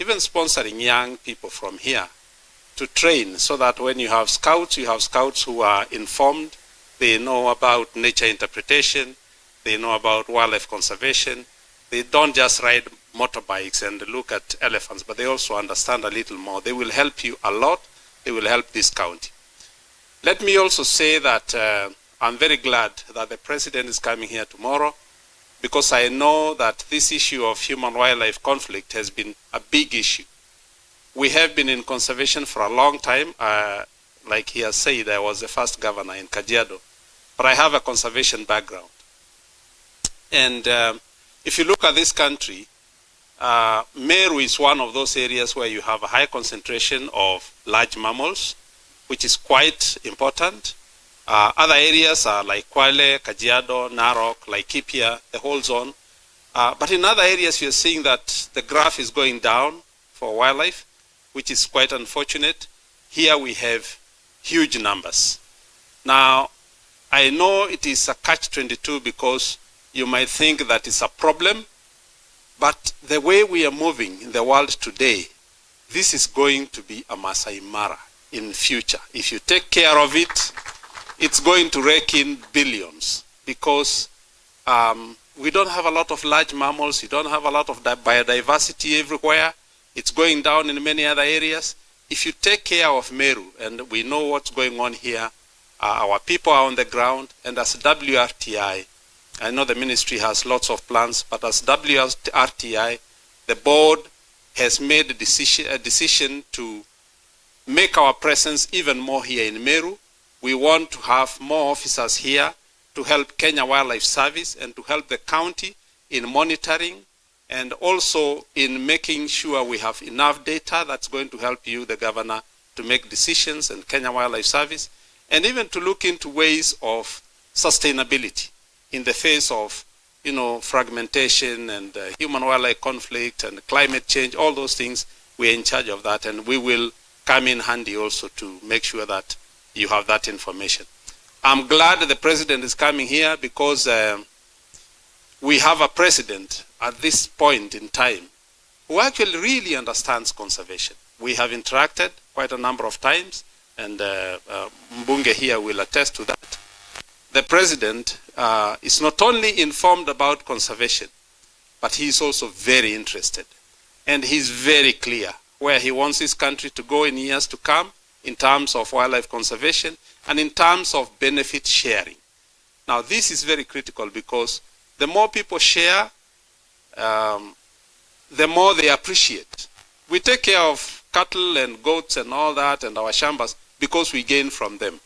even sponsoring young people from here to train, so that when you have scouts who are informed, they know about nature interpretation, they know about wildlife conservation. They don't just ride motorbikes and look at elephants, but they also understand a little more. They will help you a lot. They will help this county. Let me also say that I'm very glad that the President is coming here tomorrow, because I know that this issue of human-wildlife conflict has been a big issue. We have been in conservation for a long time. Like he has said, I was the first governor in Kajiado, but I have a conservation background. And if you look at this country, Meru is one of those areas where you have a high concentration of large mammals, which is quite important. Other areas are like Kwale, Kajiado, Narok, Laikipia, the whole zone. But in other areas, you're seeing that the graph is going down for wildlife, which is quite unfortunate. Here we have huge numbers. Now, I know it is a catch-22, because you might think that it's a problem, but the way we are moving in the world today, this is going to be a Masai Mara in future. If you take care of it, it's going to rake in billions, because we don't have a lot of large mammals, you don't have a lot of biodiversity everywhere. It's going down in many other areas. If you take care of Meru, and we know what's going on here, our people are on the ground, and as WRTI, I know the ministry has lots of plans, but as WRTI, the board has made a decision to make our presence even more here in Meru. We want to have more officers here to help Kenya Wildlife Service and to help the county in monitoring, and also in making sure we have enough data that's going to help you, the governor, to make decisions, and Kenya Wildlife Service, and even to look into ways of sustainability in the face of, fragmentation and human-wildlife conflict and climate change, all those things. We're in charge of that, and we will come in handy also to make sure that you have that information. I'm glad that the president is coming here because we have a president at this point in time who actually really understands conservation. We have interacted quite a number of times, and Mbunge here will attest to that. The president is not only informed about conservation, but he is also very interested. And he's very clear where he wants his country to go in years to come in terms of wildlife conservation and in terms of benefit sharing. Now, this is very critical because the more people share, the more they appreciate. We take care of cattle and goats and all that and our shambas because we gain from them.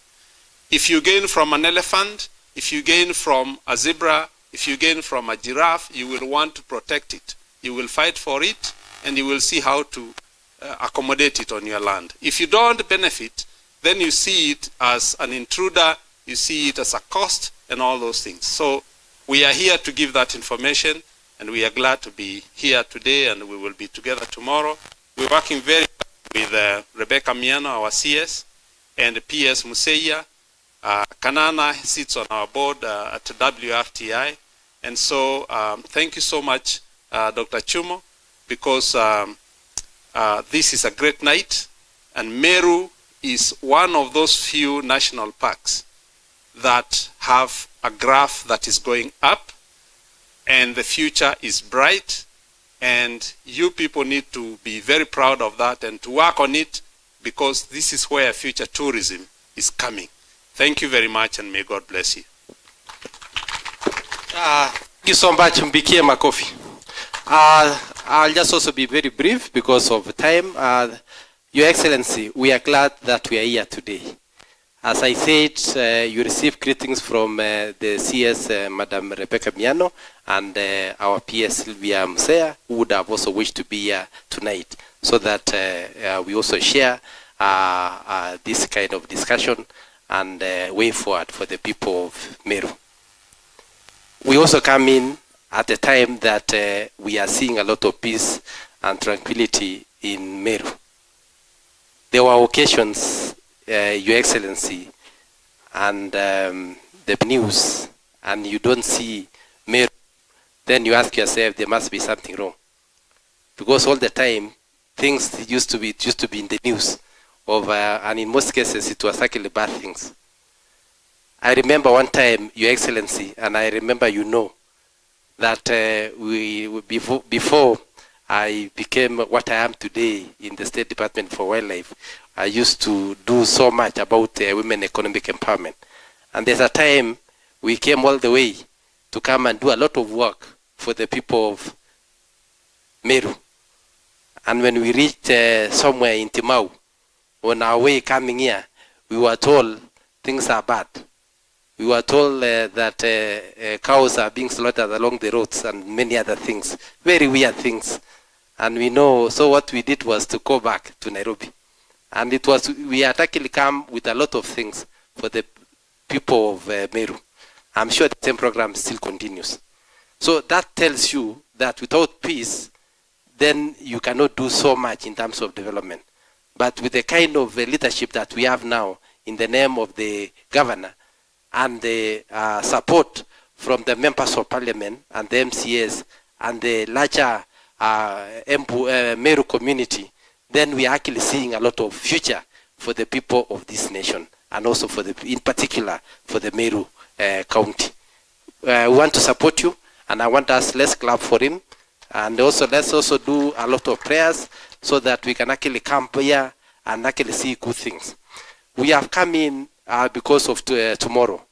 If you gain from an elephant, if you gain from a zebra, if you gain from a giraffe, you will want to protect it. You will fight for it, and you will see how to accommodate it on your land. If you don't benefit, then you see it as an intruder, you see it as a cost, and all those things. So we are here to give that information, and we are glad to be here today, and we will be together tomorrow. We're working very well with Rebecca Miano, our CS, and PS Museya. Kanana sits on our board at WRTI. And so thank you so much, Dr. Chumo, because this is a great night, and Meru is one of those few national parks that have a graph that is going up, and the future is bright, and you people need to be very proud of that and to work on it, because this is where future tourism is coming. Thank you very much, and may God bless you. Thank you so much, Mbikie Makofi. I'll just also be very brief because of time. Your Excellency, we are glad that we are here today. As I said, you received greetings from the CS, Madam Rebecca Miano, and our PS Sylvia Musea, who would have also wished to be here tonight, so that we also share this kind of discussion and way forward for the people of Meru. We also come in at a time that we are seeing a lot of peace and tranquility in Meru. There were occasions, Your Excellency, and the news, and you don't see Meru, then you ask yourself, there must be something wrong. Because all the time, things used to be in the news, and in most cases, it was actually bad things. I remember one time, Your Excellency, and I remember that before I became what I am today in the State Department for Wildlife, I used to do so much about women economic empowerment. And there's a time we came all the way to come and do a lot of work for the people of Meru. And when we reached somewhere in Timau, on our way coming here, we were told things are bad. We were told that cows are being slaughtered along the roads and many other things, very weird things. And we know, so what we did was to go back to Nairobi. And we had actually come with a lot of things for the people of Meru. I'm sure the same program still continues. So that tells you that without peace, then you cannot do so much in terms of development. But with the kind of leadership that we have now in the name of the governor and the support from the members of parliament and the MCAs and the larger Meru community, then we are actually seeing a lot of future for the people of this nation, and also in particular for the Meru county. We want to support you, and I want let's clap for him, and also let's also do a lot of prayers so that we can actually come here and actually see good things. We have come in because of tomorrow,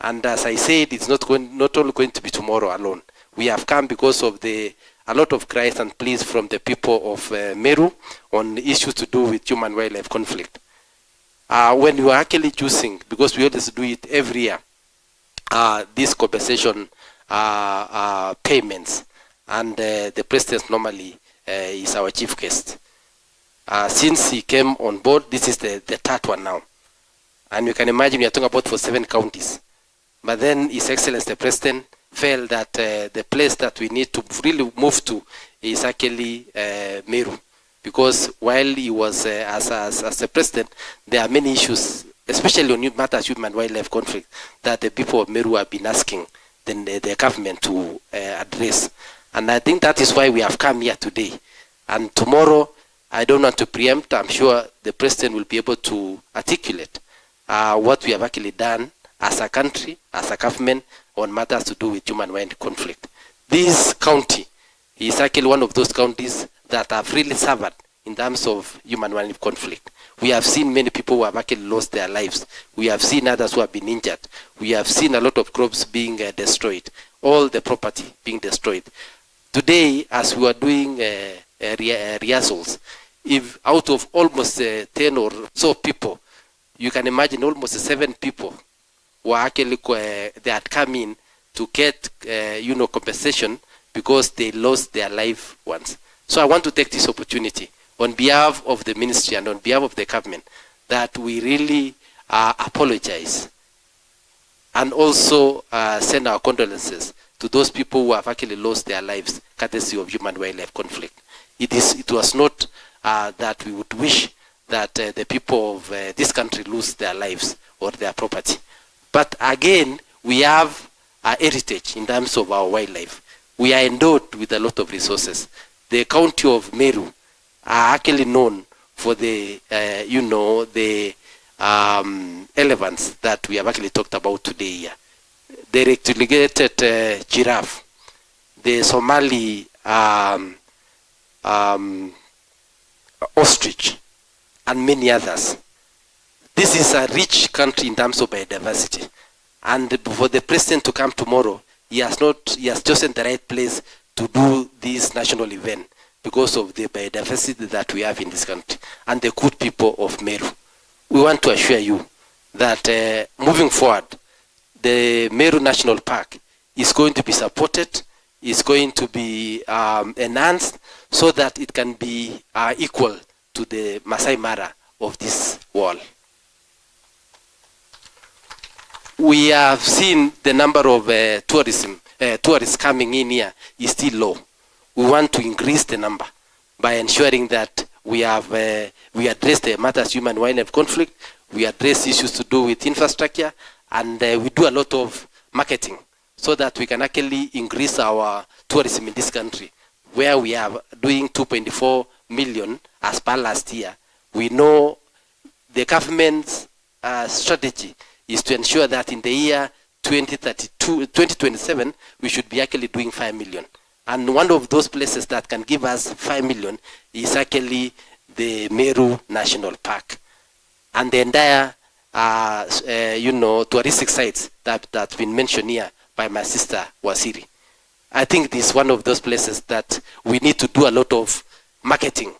and as I said, it's not only going to be tomorrow alone. We have come because of a lot of cries and pleas from the people of Meru on issues to do with human-wildlife conflict. When you are actually choosing, because we always do it every year, this conversation payments, and the president normally is our chief guest. Since he came on board, this is the third one now. And you can imagine we are talking about for 7 counties. But then His Excellency the President felt that the place that we need to really move to is actually Meru. Because while he was as the President, there are many issues, especially on matters of human wildlife conflict, that the people of Meru have been asking the government to address. And I think that is why we have come here today. And tomorrow, I don't want to preempt, I'm sure the President will be able to articulate what we have actually done as a country, as a government, on matters to do with human wildlife conflict. This county is actually one of those counties that have really suffered in terms of human wildlife conflict. We have seen many people who have actually lost their lives. We have seen others who have been injured. We have seen a lot of crops being destroyed, all the property being destroyed. Today, as we are doing rehearsals, if out of almost 10 or so people, you can imagine almost 7 people were actually they had come in to get compensation because they lost their life once. So I want to take this opportunity on behalf of the ministry and on behalf of the government that we really apologize and also send our condolences to those people who have actually lost their lives courtesy of human wildlife conflict. It was not that we would wish that the people of this country lose their lives or their property. But again, we have a heritage in terms of our wildlife. We are endowed with a lot of resources. The county of Meru are actually known for the, the elephants that we have actually talked about today here. The relegated giraffe, the Somali ostrich, and many others. This is a rich country in terms of biodiversity. And for the president to come tomorrow, he has chosen the right place to do this national event because of the biodiversity that we have in this country and the good people of Meru. We want to assure you that moving forward, the Meru National Park is going to be supported, is going to be enhanced so that it can be equal to the Masai Mara of this world. We have seen the number of tourists coming in here is still low. We want to increase the number by ensuring that we address the matters of human wildlife conflict, we address issues to do with infrastructure, and we do a lot of marketing so that we can actually increase our tourism in this country, where we are doing 2.4 million as per last year. We know the government's strategy is to ensure that in the year 2027, we should be actually doing 5 million. And one of those places that can give us 5 million is actually the Meru National Park. And the entire, touristic sites that's been mentioned here by my sister Wasiri. I think this is one of those places that we need to do a lot of marketing.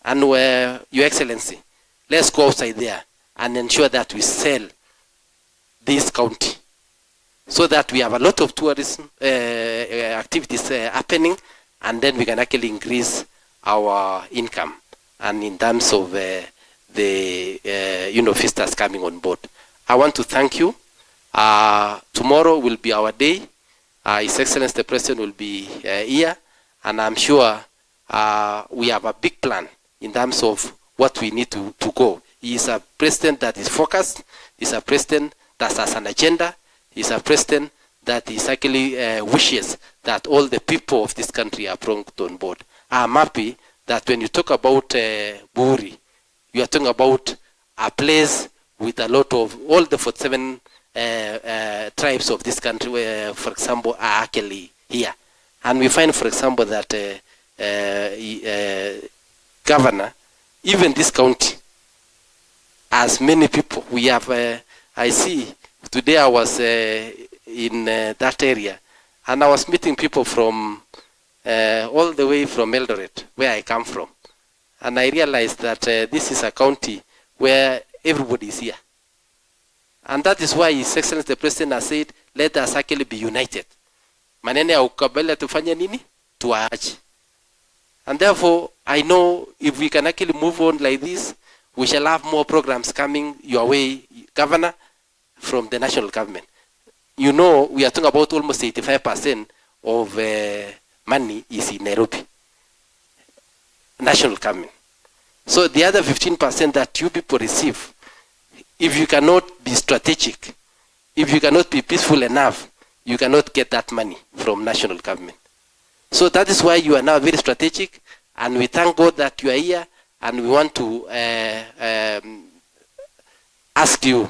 And Your Excellency, let's go outside there and ensure that we sell this county so that we have a lot of tourism activities happening, and then we can actually increase our income and in terms of the visitors coming on board. I want to thank you. Tomorrow will be our day. His Excellency the President will be here, and I'm sure we have a big plan in terms of what we need to go. He is a president that is focused. He's a president that has an agenda. He's a president that is actually wishes that all the people of this country are brought on board. I'm happy that when you talk about Buri, you are talking about a place with a lot of all the 47 tribes of this country, where, for example, are actually here. And we find, for example, that governor, even this county, as many people, we have, I see, today I was in that area, and I was meeting people from all the way from Eldoret, where I come from. And I realized that this is a county where everybody is here. And that is why His Excellency the President has said, let us actually be united maneno ya ukabila tufanye nini? Tuache. And therefore, I know if we can actually move on like this, we shall have more programs coming your way, Governor, from the national government. You know, we are talking about almost 85% of money is in Nairobi, national government. So the other 15% that you people receive, if you cannot be strategic, if you cannot be peaceful enough, you cannot get that money from national government. So that is why you are now very strategic, and we thank God that you are here, and we want to ask you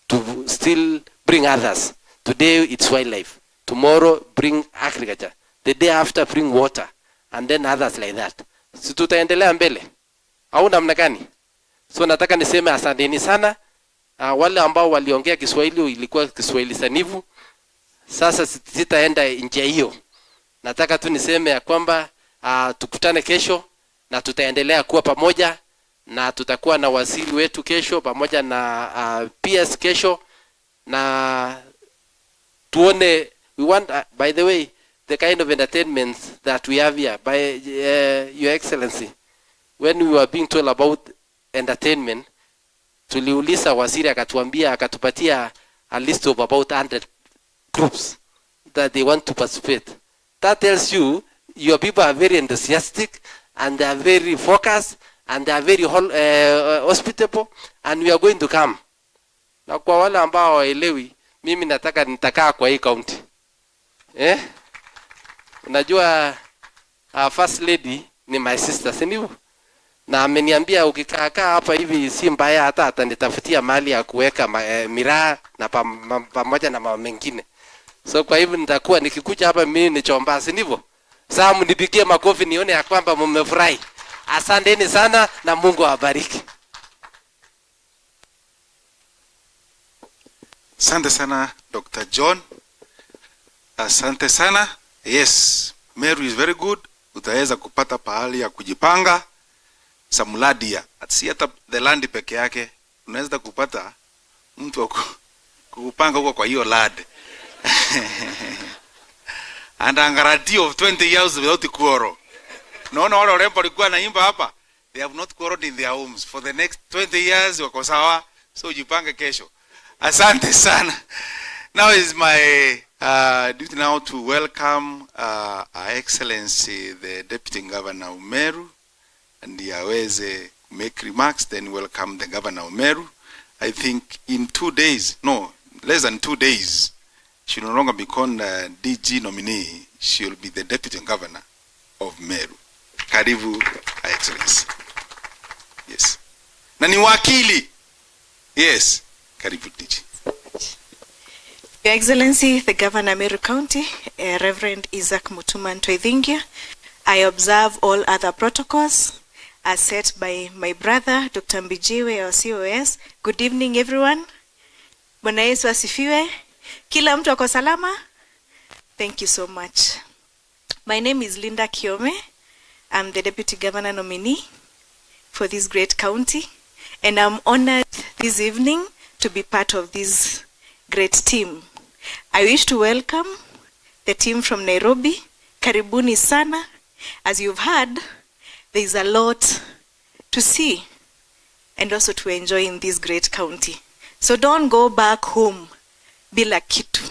to still bring others. Today it's wildlife, tomorrow bring agriculture, the day after bring water, and then others like that. Si tutaendelea mbele au namna gani? So nataka niseme asanteni sana. Wale ambao waliongea Kiswahili ilikuwa Kiswahili sanifu. Sasa sitaenda nje hiyo. Nataka tu niseme ya kwamba tukutane kesho na tutaendelea kuwa pamoja, na tutakuwa na waziri wetu kesho pamoja na PS kesho, na tuone. We want by the way, the kind of entertainments that we have here, by Your Excellency, when we were being told about entertainment, tuliuliza waziri akatuambia, akatupatia a list of about 100 groups that they want to participate. That tells you your people are very enthusiastic, and they are very focused, and they are very hospitable, and we are going to come. Na kwa wale ambao waelewi, mimi nataka nitakaa kwa hii county. Unajua first lady ni my sister, si ndivyo? Na ameniambia ukikaa hapa hivi si mbaya, hata atanitafutia mali ya kuweka miraa na pamoja na mambo mengine. So kwa hivyo nitakuwa nikikuja hapa mimi ni chomba, si ndivyo? Sasa mnipigie makofi nione ya kwamba mmefurahi. Asanteni sana na Mungu awabariki. Asante sana Dr. John. Asante sana. Yes, Meru is very good. Utaweza kupata pahali ya kujipanga. Samuladia. Si hata the land peke yake. Unaweza kupata mtu wa kupanga huko kwa hiyo land. And a guarantee of 20 years without quarrel. Naona wale warembo walikuwa naimba hapa. They have not quarreled in their homes. For the next 20 years wako sawa. So jipange kesho. Asante sana. Now is my duty now to welcome Her Excellency the Deputy Governor of Meru, and aweze make remarks, then welcome the Governor of Meru. I think in 2 days, no, less than 2 days, she will no longer become DG nominee. She will be the Deputy Governor of Meru. Karibu, Her Excellency. Yes. Na ni wakili. Yes. Karibu, DG. Your Excellency, the Governor Meru County, Reverend Isaac Mutuma Ntoithingia, I observe all other protocols as set by my brother, Dr. Mbijiwe, our COS. Good evening, everyone. Bwana Yesu asifiwe. Kila mtu ako salama? Thank you so much. My name is Linda Kiome. I'm the Deputy Governor nominee for this great county, and I'm honored this evening to be part of this great team. I wish to welcome the team from Nairobi. Karibuni sana. As you've heard, there is a lot to see and also to enjoy in this great county. So don't go back home bila kitu.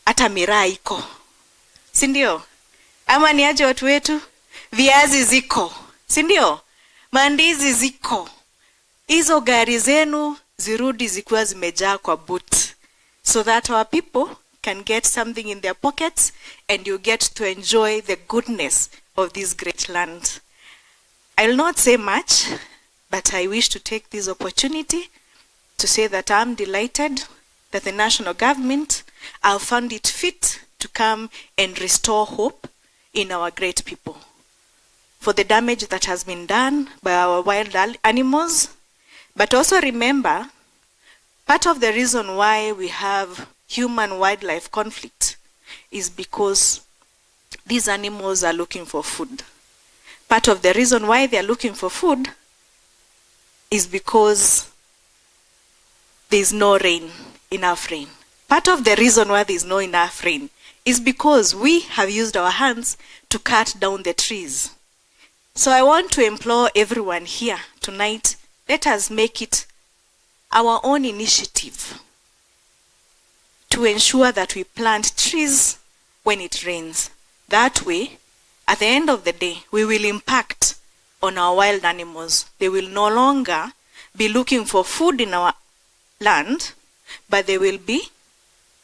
Hata miraa iko. Si ndio? Ama ni aje watu wetu? Viazi ziko. Si ndio? Mandizi ziko. Hizo gari zenu zirudi zikiwa zimejaa kwa boot, so that our people can get something in their pockets and you get to enjoy the goodness of this great land. I'll not say much, but I wish to take this opportunity to say that I'm delighted that the national government have found it fit to come and restore hope in our great people for the damage that has been done by our wild animals. But also remember, part of the reason why we have human-wildlife conflict is because these animals are looking for food. Part of the reason why they are looking for food is because there is no rain, enough rain. Part of the reason why there is no enough rain is because we have used our hands to cut down the trees. So I want to implore everyone here tonight, let us make it our own initiative to ensure that we plant trees when it rains. That way, at the end of the day, we will impact on our wild animals. They will no longer be looking for food in our land, but they will be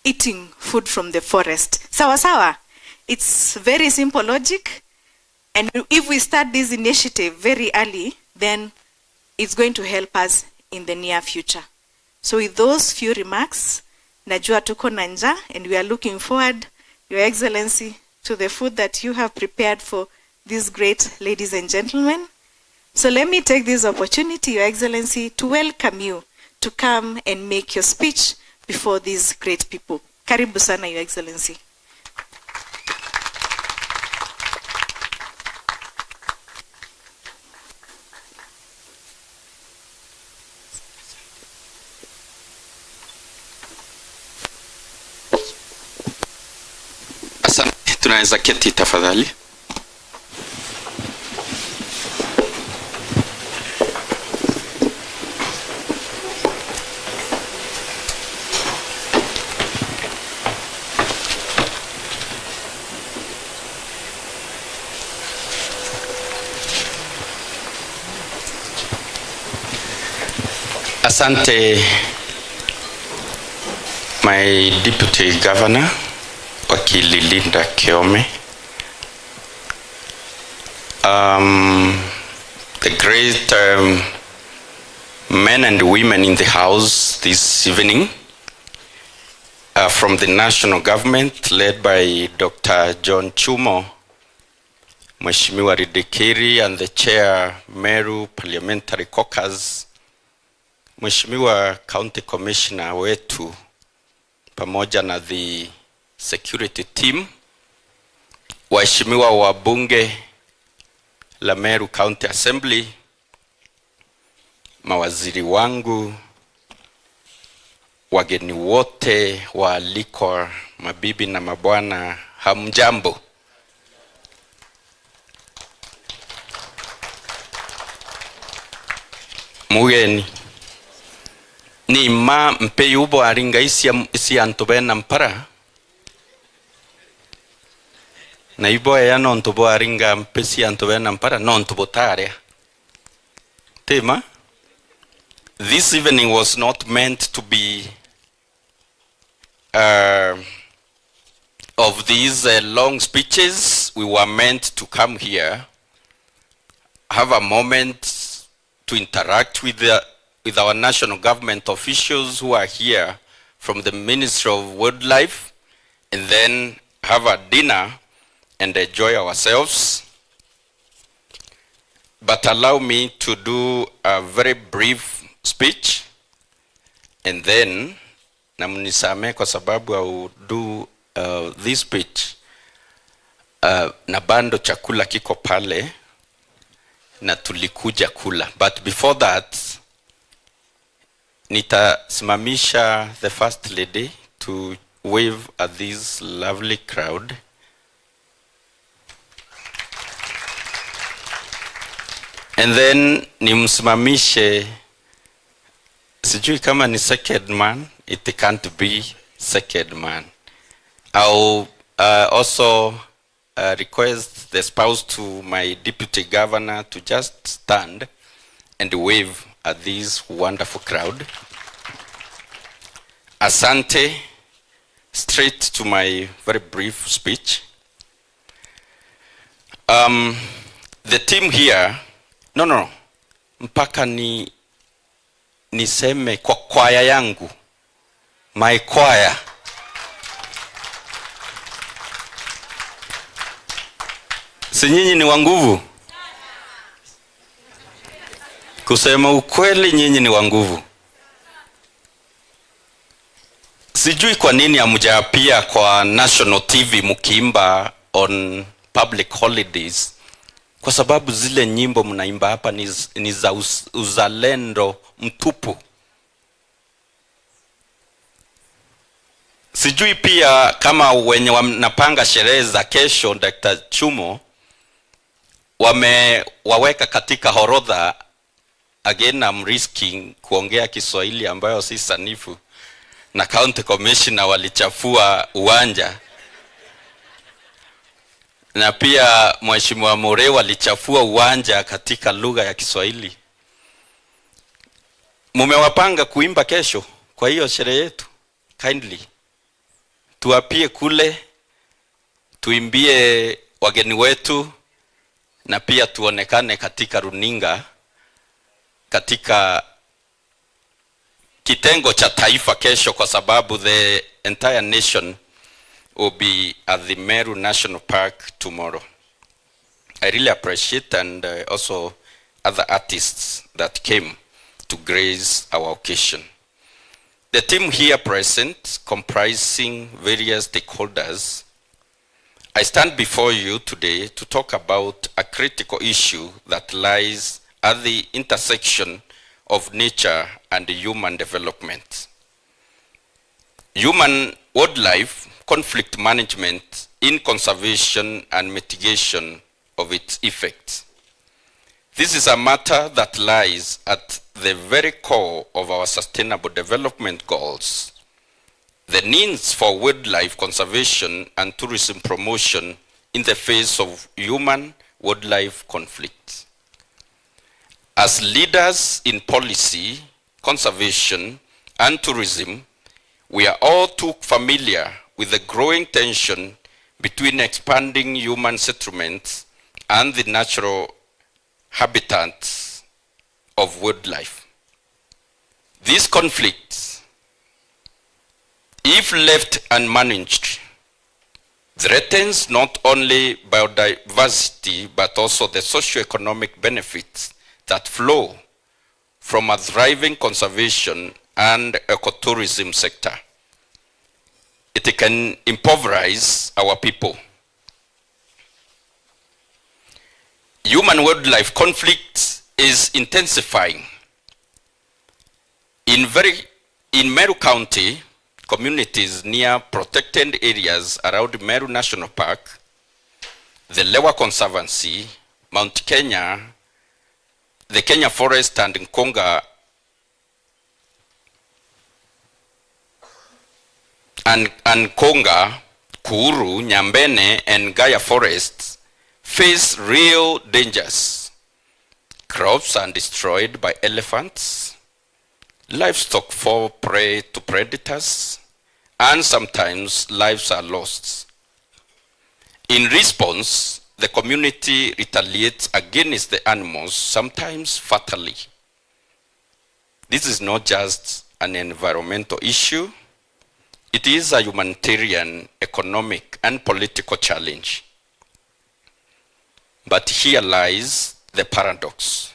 eating food from the forest. Sawa sawa. It's very simple logic. And if we start this initiative very early, then it's going to help us in the near future. So with those few remarks, najua tuko na njaa, and we are looking forward, Your Excellency, to the food that you have prepared for these great ladies and gentlemen. So let me take this opportunity, Your Excellency, to welcome you to come and make your speech before these great people. Karibu sana, Your Excellency. Asante, tunaweza keti tafadhali. Asante, my Deputy Governor, Wakili Linda Kiome, the great men and women in the house this evening, from the national government led by Dr. John Chumo, Mheshimiwa Ridikiri, and the chair Meru Parliamentary Caucus, Mheshimiwa County Commissioner wetu, pamoja na the security team, waheshimiwa wabunge la Meru County Assembly, mawaziri wangu, wageni wote waalikwa, mabibi na mabwana, hamjambo. Mugeni ni ma mpeyubo aringa isi antobena mpara na ibo ya non tobo aringa mpesi antobena mpara non tobo tarea tema. This evening was not meant to be of these long speeches. We were meant to come here, have a moment to interact with our national government officials who are here from the Ministry of Wildlife, and then have a dinner and enjoy ourselves. But allow me to do a very brief speech, and then namunisame kwa sababu I will do this speech na bando chakula kiko pale na tulikuja kula. But before that, nitasimamisha the first lady to wave at this lovely crowd. And then nimsimamishe, sijui kama ni second man, it can't be second man. I'll also request the spouse to my Deputy Governor to just stand and wave at this wonderful crowd. Asante. Straight to my very brief speech. The team here, no, mpaka niseme kwa kwaya yangu, my choir. Si nyinyi ni wanguvu? Kusema ukweli, nyinyi ni wanguvu. Sijui kwa nini hamjaapia kwa national TV mkiimba on public holidays, kwa sababu zile nyimbo mnaimba hapa ni za uzalendo mtupu. Sijui pia kama wenye wanapanga sherehe za kesho Dr. Chumo wamewaweka katika horodha. Again, I'm risking kuongea Kiswahili ambayo si sanifu, na county commissioner walichafua uwanja, na pia Mheshimiwa Meru walichafua uwanja katika lugha ya Kiswahili. Mumewapanga kuimba kesho kwa hiyo sherehe yetu, kindly tuwapie kule, tuimbie wageni wetu, na pia tuonekane katika runinga katika kitengo cha taifa kesho, kwa sababu the entire nation will be at the Meru National Park tomorrow. I really appreciate and also other artists that came to grace our occasion. The team here present, comprising various stakeholders, I stand before you today to talk about a critical issue that lies at the intersection of nature and human development. Human wildlife conflict management in conservation and mitigation of its effects. This is a matter that lies at the very core of our sustainable development goals. The needs for wildlife conservation and tourism promotion in the face of human-wildlife conflict. As leaders in policy, conservation, and tourism, we are all too familiar with the growing tension between expanding human settlements and the natural habitats of wildlife. These conflicts, if left unmanaged, threatens not only biodiversity but also the socio-economic benefits that flow from a thriving conservation and ecotourism sector. It can impoverish our people. Human-wildlife conflict is intensifying. In Meru County, communities near protected areas around Meru National Park, the Lewa Conservancy, Mount Kenya, the Kenya Forest and Nkonga and Konga, Kuru, Nyambene, and Gaya forests face real dangers. Crops are destroyed by elephants, livestock fall prey to predators, and sometimes lives are lost. In response, the community retaliates against the animals, sometimes fatally. This is not just an environmental issue, it is a humanitarian, economic, and political challenge. But here lies the paradox.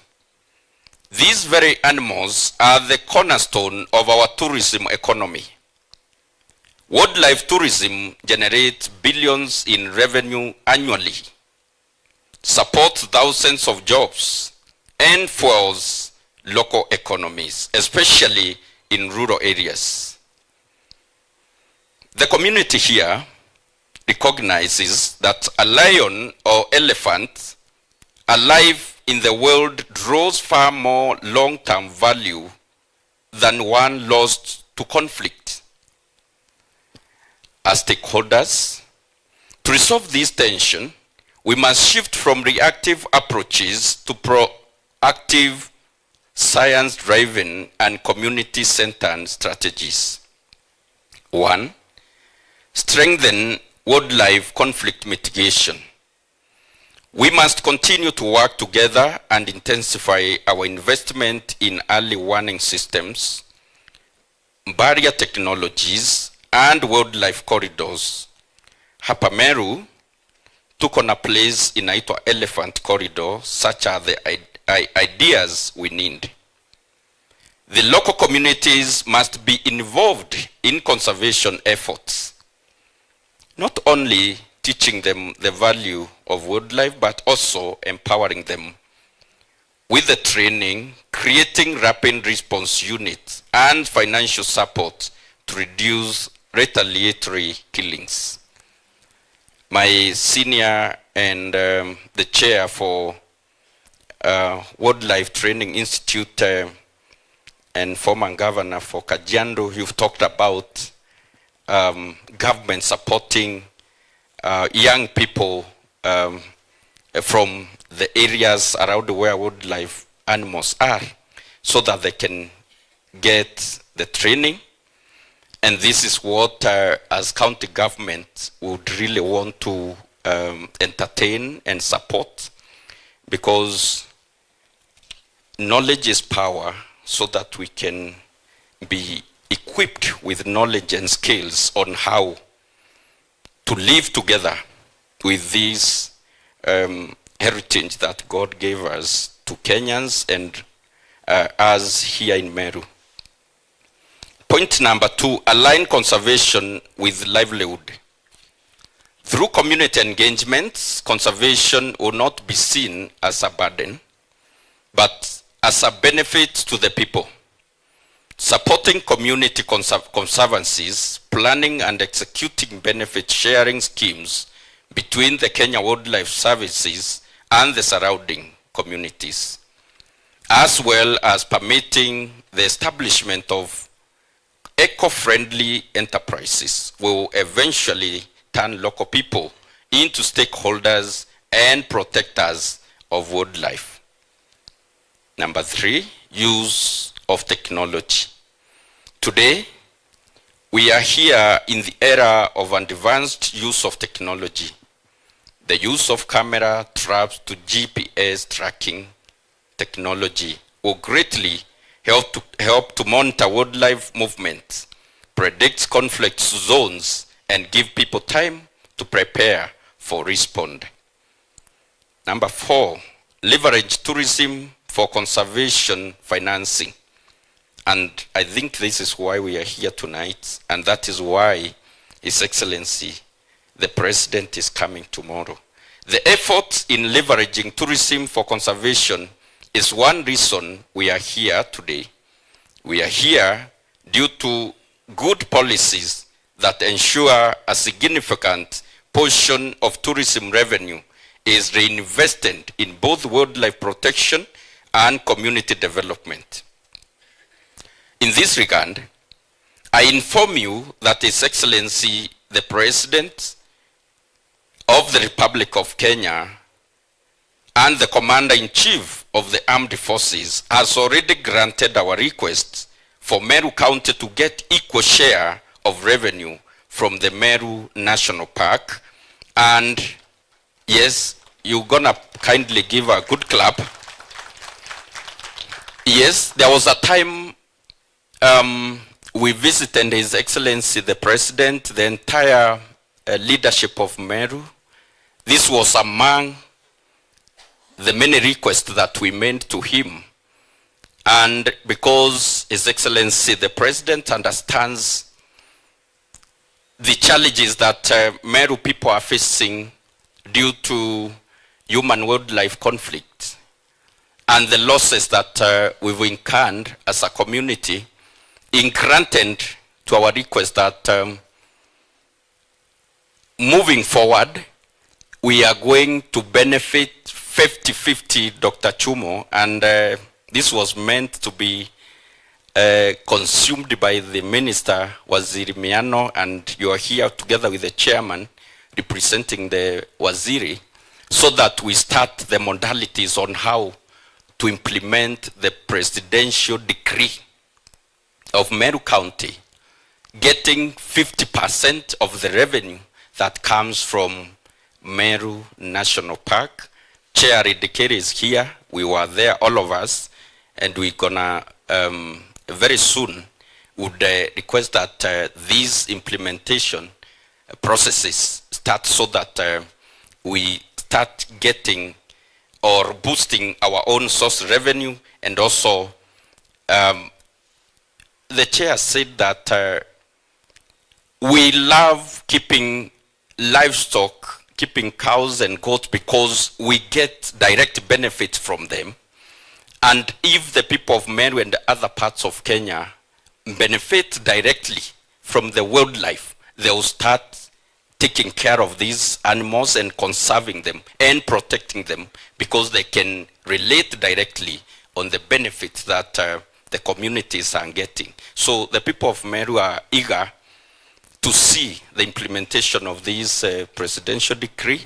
These very animals are the cornerstone of our tourism economy. Wildlife tourism generates billions in revenue annually, supports thousands of jobs, and fuels local economies, especially in rural areas. The community here recognizes that a lion or elephant alive in the world draws far more long-term value than one lost to conflict. As stakeholders, to resolve this tension, we must shift from reactive approaches to proactive, science-driven, and community-centered strategies. 1. Strengthen wildlife conflict mitigation. We must continue to work together and intensify our investment in early warning systems, barrier technologies, and wildlife corridors. Hapa Meru, tuko na place inaitwa Elephant Corridor, such are the ideas we need. The local communities must be involved in conservation efforts, not only teaching them the value of wildlife, but also empowering them with the training, creating rapid response units, and financial support to reduce retaliatory killings. My senior and the chair for Wildlife Training Institute and former governor for Kajiado, you've talked about government supporting young people from the areas around where wildlife animals are so that they can get the training. And this is what as county government would really want to entertain and support, because knowledge is power, so that we can be equipped with knowledge and skills on how to live together with this heritage that God gave us to Kenyans and us here in Meru. Point number 2, align conservation with livelihood. Through community engagements, conservation will not be seen as a burden, but as a benefit to the people. Supporting community conservancies, planning and executing benefit sharing schemes between the Kenya Wildlife Services and the surrounding communities, as well as permitting the establishment of eco-friendly enterprises will eventually turn local people into stakeholders and protectors of wildlife. Number 3, use of technology. Today, we are here in the era of advanced use of technology. The use of camera traps to GPS tracking technology will greatly help to monitor wildlife movements, predict conflict zones, and give people time to prepare for respond. Number 4, leverage tourism for conservation financing. And I think this is why we are here tonight, and that is why His Excellency, the President, is coming tomorrow. The effort in leveraging tourism for conservation is one reason we are here today. We are here due to good policies that ensure a significant portion of tourism revenue is reinvested in both wildlife protection and community development. In this regard, I inform you that His Excellency, the President of the Republic of Kenya and the Commander-in-Chief of the Armed Forces has already granted our request for Meru County to get equal share of revenue from the Meru National Park. And yes, you're gonna kindly give a good clap. Yes, there was a time we visited His Excellency the President, the entire leadership of Meru. This was among the many requests that we made to him. And because His Excellency the President understands the challenges that Meru people are facing due to human-wildlife conflict and the losses that we've incurred as a community, in granted to our request that moving forward, we are going to benefit 50-50 Dr. Chumo, and this was meant to be consumed by the Minister, Waziri Miano, and you are here together with the chairman representing the Waziri, so that we start the modalities on how to implement the presidential decree of Meru County, getting 50% of the revenue that comes from Meru National Park. Chair Idikeri is here. We were there, all of us, and we're gonna very soon would request that these implementation processes start, so that we start getting or boosting our own source revenue. And also the chair said that we love keeping livestock, keeping cows and goats, because we get direct benefit from them. And if the people of Meru and other parts of Kenya benefit directly from the wildlife, they will start taking care of these animals and conserving them and protecting them, because they can relate directly on the benefits that the communities are getting. So the people of Meru are eager to see the implementation of this presidential decree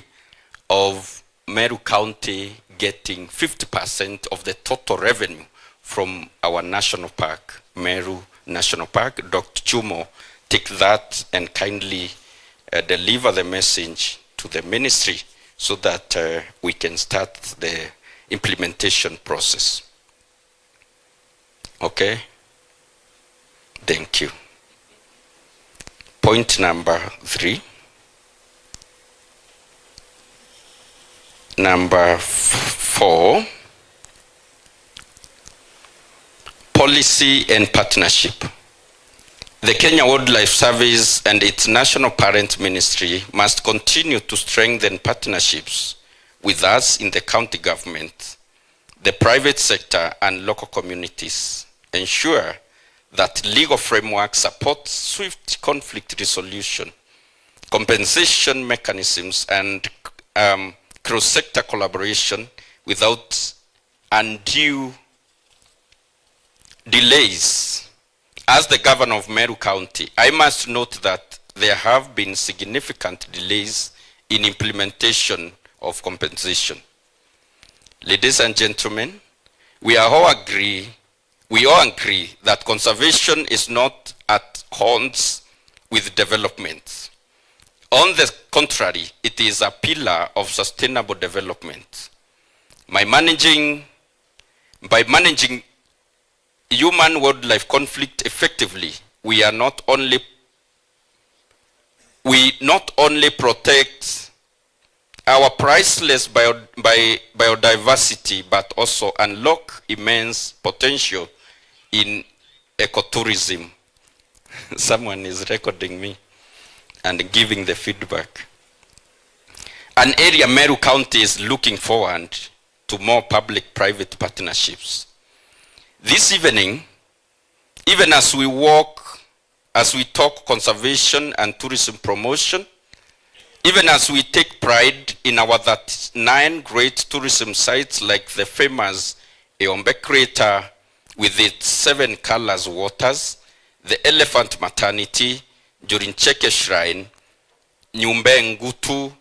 of Meru County getting 50% of the total revenue from our national park, Meru National Park. Dr. Chumo, take that and kindly deliver the message to the ministry so that we can start the implementation process. Okay? Thank you. Point number 3. Number 4, policy and partnership. The Kenya Wildlife Service and its national parent ministry must continue to strengthen partnerships with us in the county government, the private sector, and local communities. Ensure that legal framework supports swift conflict resolution, compensation mechanisms, and cross-sector collaboration without undue delays. As the governor of Meru County, I must note that there have been significant delays in implementation of compensation. Ladies and gentlemen, we all agree that conservation is not at odds with development. On the contrary, it is a pillar of sustainable development. By managing human-wildlife conflict effectively, we not only protect our priceless biodiversity, but also unlock immense potential in ecotourism. Someone is recording me and giving the feedback. An area Meru County is looking forward to more public-private partnerships. This evening, even as we talk conservation and tourism promotion, even as we take pride in our 9 great tourism sites like the famous Eombe Crater with its 7 colors waters, the Elephant Maternity, Jurincheke Shrine, Nyumbe Ngutu,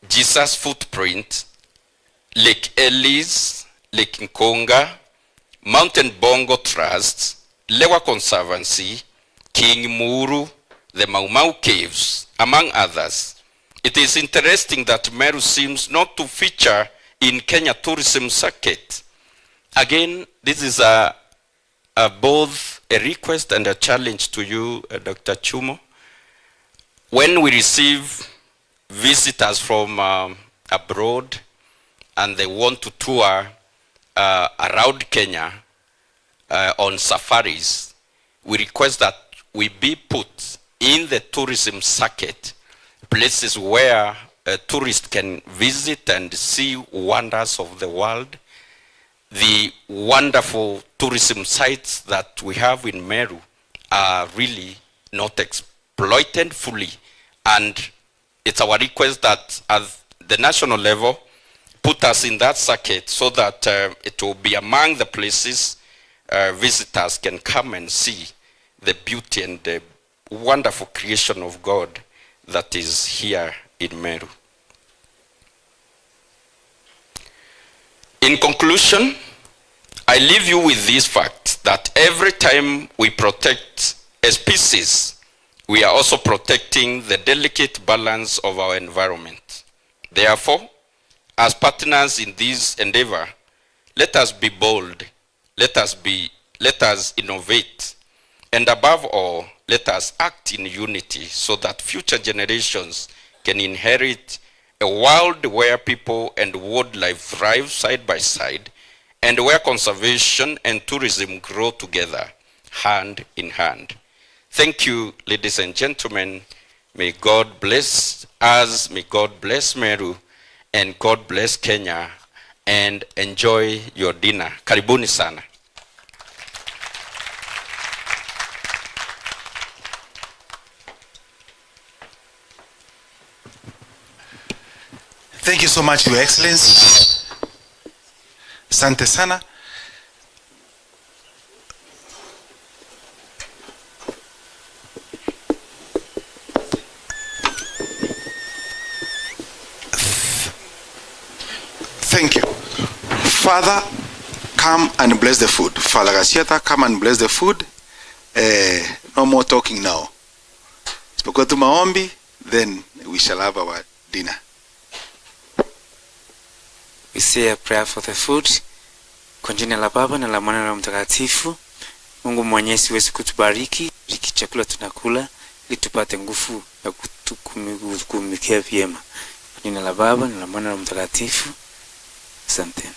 Jesus Footprint, Lake Ellis, Lake Nkonga, Mountain Bongo Trust, Lewa Conservancy, King Muru, the Mau Mau Caves, among others. It is interesting that Meru seems not to feature in Kenya tourism circuit. Again, this is both a request and a challenge to you, Dr. Chumo. When we receive visitors from abroad and they want to tour around Kenya on safaris, we request that we be put in the tourism circuit, places where tourists can visit and see wonders of the world. The wonderful tourism sites that we have in Meru are really not exploited fully, and it's our request that at the national level put us in that circuit so that it will be among the places visitors can come and see the beauty and the wonderful creation of God that is here in Meru. In conclusion, I leave you with this fact that every time we protect a species, we are also protecting the delicate balance of our environment. Therefore, as partners in this endeavor, let us be bold, let us innovate, and above all, let us act in unity so that future generations can inherit a world where people and wildlife thrive side by side, and where conservation and tourism grow together, hand in hand. Thank you, ladies and gentlemen. May God bless us, may God bless Meru, and God bless Kenya, and enjoy your dinner. Karibuni sana. Thank you so much, Your Excellency. Asante sana. Thank you. Father, come and bless the food. Father Gasiata, come and bless the food. No more talking now. Isipokuwa tu maombi, then we shall have our dinner. We say a prayer for the food. Kwa jina la Baba na la Mwana na la Mtakatifu. Mungu Mwenyezi wewe kutubariki, bariki chakula tunakula ili tupate nguvu ya kutukumikia vyema. Kwa jina la Baba na la Mwana na la Mtakatifu. Asante.